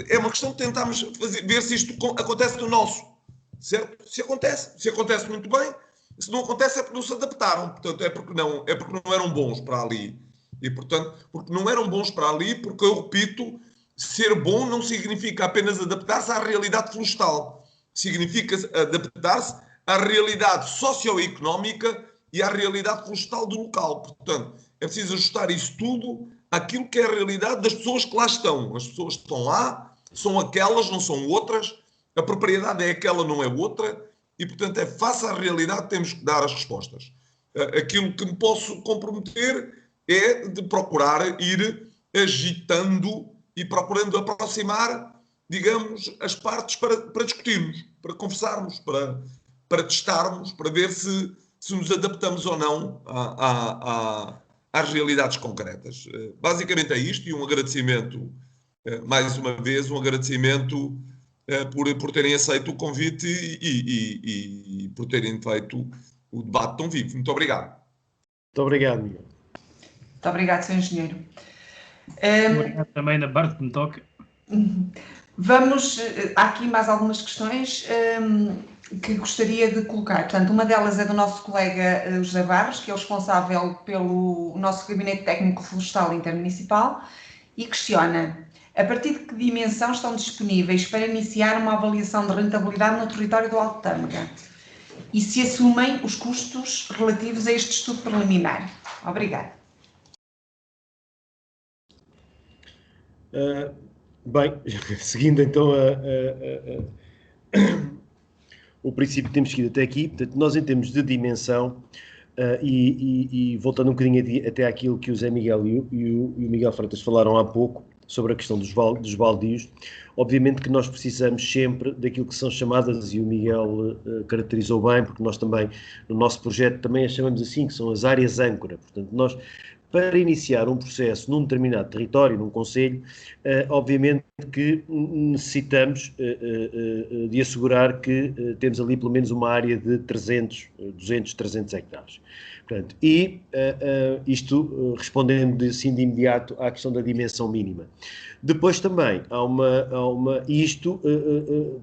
É uma questão de tentarmos ver se isto acontece no nosso. Certo? Se acontece muito bem. Se não acontece é porque não se adaptaram. Portanto, é porque não eram bons para ali. E, portanto, porque não eram bons para ali, porque, eu repito, ser bom não significa apenas adaptar-se à realidade florestal. Significa adaptar-se à realidade socioeconómica e à realidade florestal do local. Portanto, é preciso ajustar isso tudo àquilo que é a realidade das pessoas que lá estão. As pessoas que estão lá são aquelas, não são outras. A propriedade é aquela, não é outra. E, portanto, é face à realidade que temos que dar as respostas. Aquilo que me posso comprometer é de procurar ir agitando e procurando aproximar, digamos, as partes para discutirmos, para conversarmos, para testarmos, para ver se nos adaptamos ou não às realidades concretas. Basicamente é isto, e um agradecimento, mais uma vez, um agradecimento por terem aceito o convite e por terem feito o debate tão vivo. Muito obrigado. Muito obrigado, Miguel. Muito obrigado, Sr. Engenheiro. Obrigado também na parte que me toca. Há aqui mais algumas questões que gostaria de colocar. Portanto, uma delas é do nosso colega José Barros, que é o responsável pelo nosso Gabinete Técnico Florestal Intermunicipal, e questiona: a partir de que dimensão estão disponíveis para iniciar uma avaliação de rentabilidade no território do Alto Tâmega? E se assumem os custos relativos a este estudo preliminar? Obrigada. Bem, seguindo então o princípio que temos seguido até aqui. Portanto, nós em termos de dimensão, e voltando um bocadinho até àquilo que o Zé Miguel e o Miguel Freitas falaram há pouco, sobre a questão dos baldios, obviamente que nós precisamos sempre daquilo que são chamadas, e o Miguel caracterizou bem, porque nós também, no nosso projeto, também as chamamos assim, que são as áreas âncora. Portanto, nós, para iniciar um processo num determinado território, num concelho, obviamente que necessitamos de assegurar que temos ali pelo menos uma área de 200, 300 hectares. Portanto, isto respondendo assim de imediato à questão da dimensão mínima. Depois também há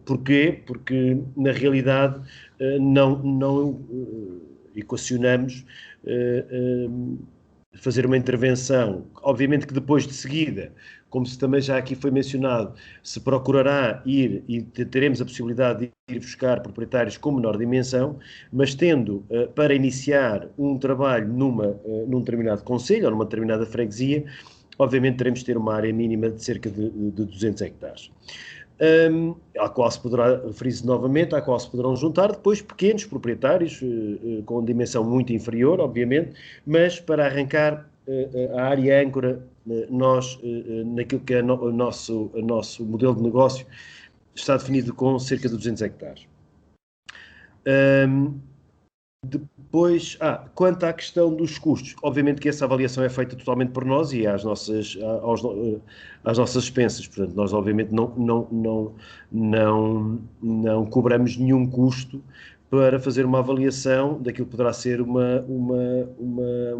porquê? Porque na realidade não equacionamos fazer uma intervenção, obviamente que depois de seguida, como se também já aqui foi mencionado, se procurará ir e teremos a possibilidade de ir buscar proprietários com menor dimensão, mas tendo para iniciar um trabalho num determinado concelho ou numa determinada freguesia, obviamente teremos de ter uma área mínima de cerca de 200 hectares. À qual se poderá, referir-se novamente, à qual se poderão juntar depois pequenos proprietários com dimensão muito inferior, obviamente, mas para arrancar a área âncora, nós, naquilo que é o nosso modelo de negócio, está definido com cerca de 200 hectares. Depois, quanto à questão dos custos, obviamente que essa avaliação é feita totalmente por nós e às nossas expensas, portanto, nós obviamente não cobramos nenhum custo para fazer uma avaliação daquilo que poderá ser uma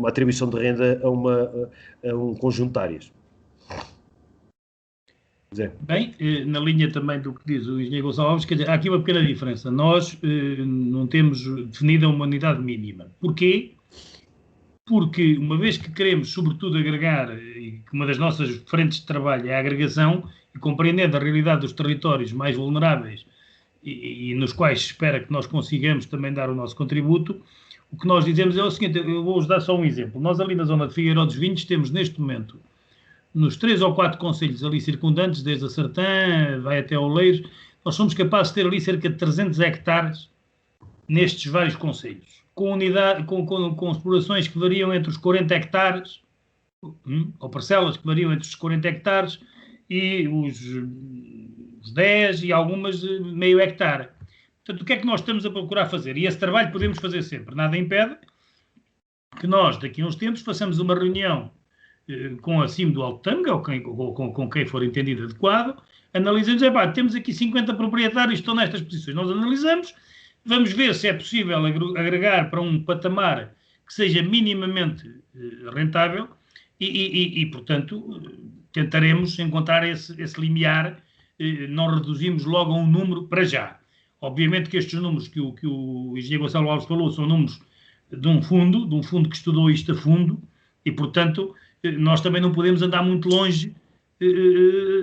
atribuição de renda a um conjunto de áreas. Zé. Bem, na linha também do que diz o engenheiro Gonçalo Alves, quer dizer, há aqui uma pequena diferença. Nós não temos definida uma unidade mínima. Porquê? Porque, uma vez que queremos, sobretudo, agregar, e que uma das nossas frentes de trabalho é a agregação, e compreendendo a realidade dos territórios mais vulneráveis e nos quais se espera que nós consigamos também dar o nosso contributo, o que nós dizemos é o seguinte, eu vou-vos dar só um exemplo. Nós ali na zona de Figueiró dos Vinhos temos, neste momento, nos 3 ou 4 concelhos ali circundantes, desde a Sertã, vai até Oleiros, nós somos capazes de ter ali cerca de 300 hectares nestes vários concelhos, com explorações que variam entre os 40 hectares, ou parcelas que variam entre os 40 hectares e os 10 e algumas de meio hectare. Portanto, o que é que nós estamos a procurar fazer? E esse trabalho podemos fazer sempre. Nada impede que nós, daqui a uns tempos, façamos uma reunião com a CIM do Alto Tâmega, ou com quem for entendido adequado, analisamos, temos aqui 50 proprietários que estão nestas posições. Nós analisamos, vamos ver se é possível agregar para um patamar que seja minimamente rentável e, portanto, tentaremos encontrar esse limiar, não reduzimos logo a um número para já. Obviamente que estes números que o engenheiro Gonçalo Alves falou são números de um fundo que estudou isto a fundo e, portanto, nós também não podemos andar muito longe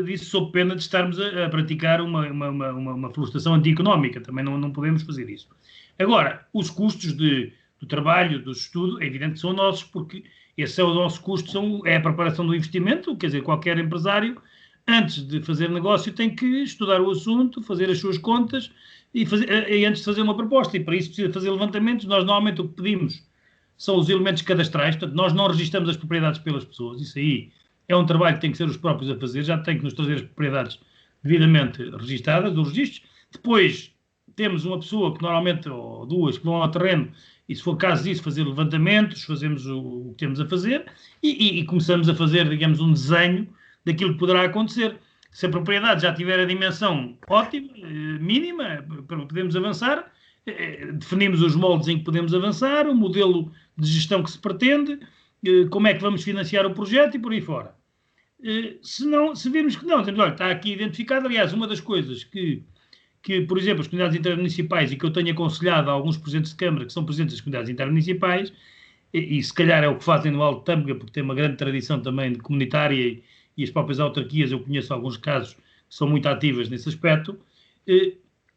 disso sob pena de estarmos a praticar uma floração anti-económica. Também não podemos fazer isso. Agora, os custos do trabalho, do estudo, é evidente que são nossos, porque esse é o nosso custo, é a preparação do investimento, quer dizer, qualquer empresário, antes de fazer negócio, tem que estudar o assunto, fazer as suas contas e antes de fazer uma proposta. E para isso precisa fazer levantamentos. Nós normalmente o que pedimos são os elementos cadastrais, portanto, nós não registramos as propriedades pelas pessoas, isso aí é um trabalho que tem que ser os próprios a fazer, já tem que nos trazer as propriedades devidamente registadas, dos registros. Depois temos uma pessoa que normalmente, ou duas, que vão ao terreno e, se for caso disso, fazer levantamentos, fazemos o que temos a fazer e começamos a fazer, digamos, um desenho daquilo que poderá acontecer. Se a propriedade já tiver a dimensão ótima, mínima, podemos avançar, definimos os moldes em que podemos avançar, o modelo de gestão que se pretende, como é que vamos financiar o projeto e por aí fora. Se virmos que não, temos, olha, está aqui identificado, aliás, uma das coisas que, por exemplo, as comunidades intermunicipais e que eu tenho aconselhado a alguns presidentes de Câmara que são presidentes das comunidades intermunicipais, e se calhar é o que fazem no Alto Tâmega, porque tem uma grande tradição também de comunitária e as próprias autarquias, eu conheço alguns casos que são muito ativas nesse aspecto,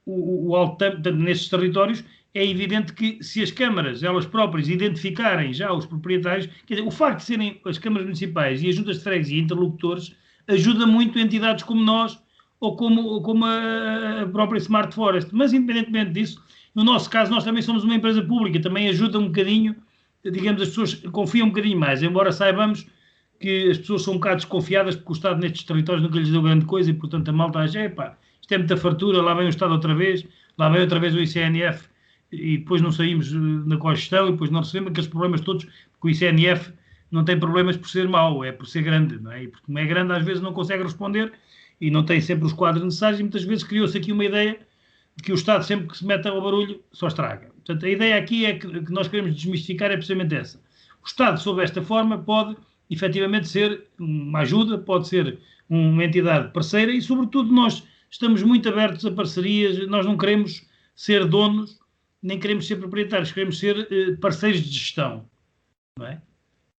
o Alto Tâmega, nestes territórios, é evidente que se as câmaras, elas próprias, identificarem já os proprietários, quer dizer, o facto de serem as câmaras municipais e as juntas de freguesia e interlocutores ajuda muito entidades como nós ou como a própria Smart Forest. Mas, independentemente disso, no nosso caso, nós também somos uma empresa pública, também ajuda um bocadinho, digamos, as pessoas confiam um bocadinho mais, embora saibamos que as pessoas são um bocado desconfiadas porque o Estado nestes territórios nunca lhes deu grande coisa e, portanto, a malta acha, isto é muita fartura, lá vem o Estado outra vez, lá vem outra vez o ICNF e depois não saímos na cogestão e depois não recebemos aqueles problemas todos, porque o ICNF não tem problemas por ser mau, é por ser grande, não é? E porque como é grande, às vezes não consegue responder e não tem sempre os quadros necessários e muitas vezes criou-se aqui uma ideia de que o Estado sempre que se mete ao barulho só estraga. Portanto, a ideia aqui é que nós queremos desmistificar é precisamente essa. O Estado, sob esta forma, pode efetivamente ser uma ajuda, pode ser uma entidade parceira e, sobretudo, nós estamos muito abertos a parcerias, nós não queremos ser donos, nem queremos ser proprietários, queremos ser parceiros de gestão, não é?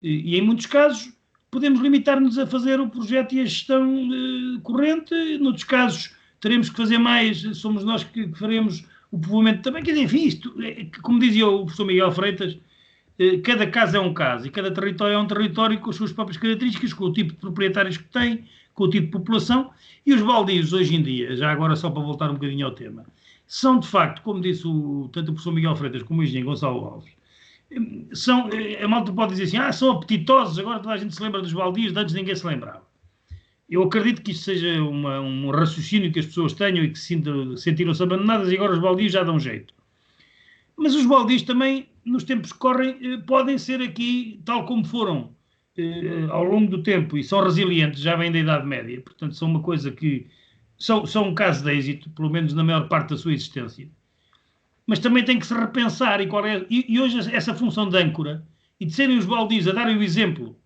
E em muitos casos podemos limitar-nos a fazer o projeto e a gestão corrente, noutros casos teremos que fazer mais, somos nós que faremos o povoamento também, quer dizer, enfim, isto, como dizia o professor Miguel Freitas, cada caso é um caso e cada território é um território com as suas próprias características, com o tipo de proprietários que tem, com o tipo de população, e os baldios hoje em dia, já agora só para voltar um bocadinho ao tema, são de facto, como disse tanto o professor Miguel Freitas como o engenheiro Gonçalo Alves, a malta pode dizer assim, são apetitosos, agora toda a gente se lembra dos baldios, de antes ninguém se lembrava. Eu acredito que isto seja um raciocínio que as pessoas tenham e que sentiram-se abandonadas e agora os baldios já dão jeito. Mas os baldios também, nos tempos que correm, podem ser aqui, tal como foram ao longo do tempo, e são resilientes, já vêm da Idade Média, portanto são uma coisa que são um caso de êxito, pelo menos na maior parte da sua existência. Mas também tem que se repensar e hoje essa função de âncora e de serem os baldios a darem o exemplo,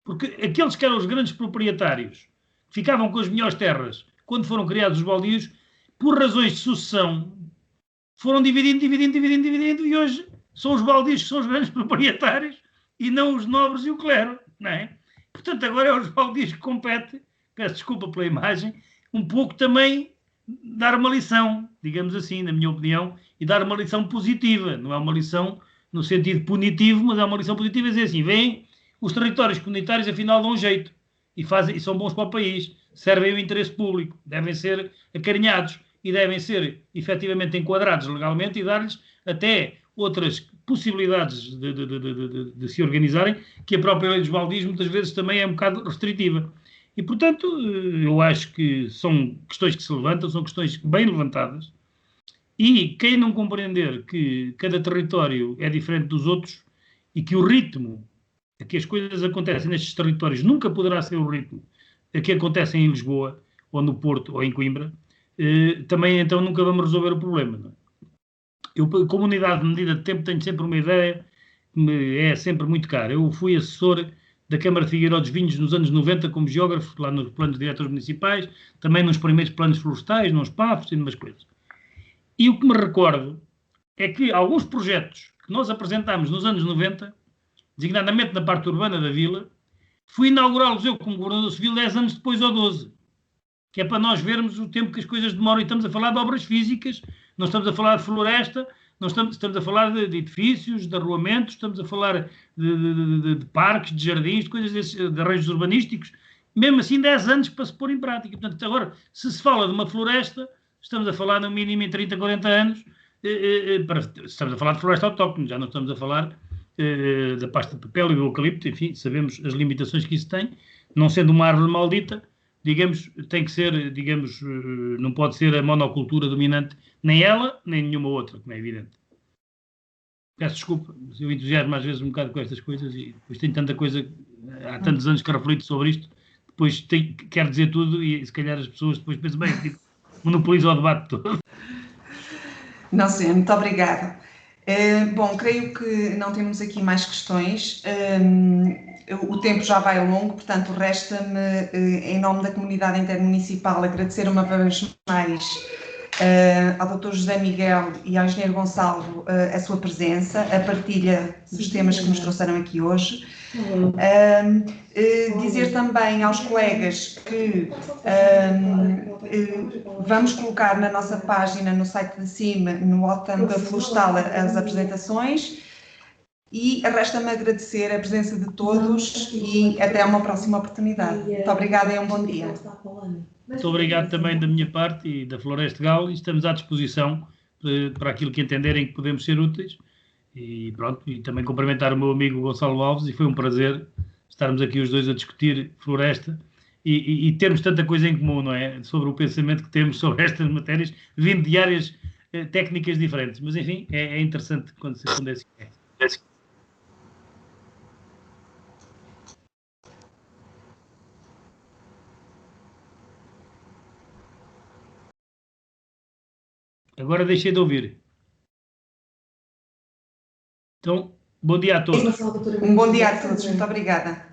porque aqueles que eram os grandes proprietários, que ficavam com as melhores terras, quando foram criados os baldios, por razões de sucessão, foram dividindo, e hoje são os baldios que são os grandes proprietários e não os nobres e o clero, não é? Portanto, agora é os baldios que compete, peço desculpa pela imagem, um pouco também dar uma lição, digamos assim, na minha opinião, e dar uma lição positiva, não é uma lição no sentido punitivo, mas é uma lição positiva, dizer assim, vêm os territórios comunitários afinal dão um jeito e são bons para o país, servem o interesse público, devem ser acarinhados e devem ser efetivamente enquadrados legalmente e dar-lhes até outras possibilidades de se organizarem, que a própria lei dos baldios muitas vezes também é um bocado restritiva. E, portanto, eu acho que são questões que se levantam, são questões bem levantadas, e quem não compreender que cada território é diferente dos outros e que o ritmo a que as coisas acontecem nestes territórios nunca poderá ser o ritmo a que acontecem em Lisboa, ou no Porto, ou em Coimbra, também então nunca vamos resolver o problema. Não é? Eu, como unidade de medida de tempo, tenho sempre uma ideia que me é sempre muito cara. Eu fui assessor da Câmara de Figueiró dos Vinhos nos anos 90 como geógrafo, lá nos planos de diretores municipais, também nos primeiros planos florestais, nos PAFs e umas coisas. E o que me recordo é que alguns projetos que nós apresentámos nos anos 90, designadamente na parte urbana da vila, fui inaugurá-los eu como governador civil 10 anos depois ou 12, que é para nós vermos o tempo que as coisas demoram. E estamos a falar de obras físicas, não estamos a falar de floresta, não estamos a falar de edifícios, de arruamentos, estamos a falar de parques, de jardins, de coisas desses, de arranjos urbanísticos, mesmo assim 10 anos para se pôr em prática. Portanto, agora, se se fala de uma floresta, estamos a falar no mínimo em 30, 40 anos, estamos a falar de floresta autóctone, já não estamos a falar da pasta de papel e do eucalipto, enfim, sabemos as limitações que isso tem, não sendo uma árvore maldita, digamos, tem que ser, digamos, não pode ser a monocultura dominante, nem ela, nem nenhuma outra, como é evidente. Peço desculpa, eu entusiasmo às vezes um bocado com estas coisas e depois tenho tanta coisa, há tantos anos que reflito sobre isto, depois quero dizer tudo e se calhar as pessoas depois pensam, bem, tipo, monopoliza o debate todo. Não sei, muito obrigada. Bom, creio que não temos aqui mais questões. O tempo já vai longo, portanto, resta-me, em nome da comunidade intermunicipal, agradecer uma vez mais ao Dr. José Miguel e ao Engenheiro Gonçalo a sua presença, a partilha dos temas que nos trouxeram aqui hoje. Dizer também aos colegas que vamos colocar na nossa página, no site de cima, no OTAN da Florestal, as apresentações. E resta-me agradecer a presença de todos e até uma próxima oportunidade. Muito obrigada e um bom dia. Muito obrigado também da minha parte e da Floresta Gal, e estamos à disposição para aquilo que entenderem que podemos ser úteis. E pronto, e também cumprimentar o meu amigo Gonçalo Alves, e foi um prazer estarmos aqui os dois a discutir floresta e termos tanta coisa em comum, não é? Sobre o pensamento que temos sobre estas matérias, vindo de áreas técnicas diferentes. Mas enfim, é interessante quando se é assim. Agora deixei de ouvir. Então, bom dia a todos. Um bom dia a todos. Muito obrigada.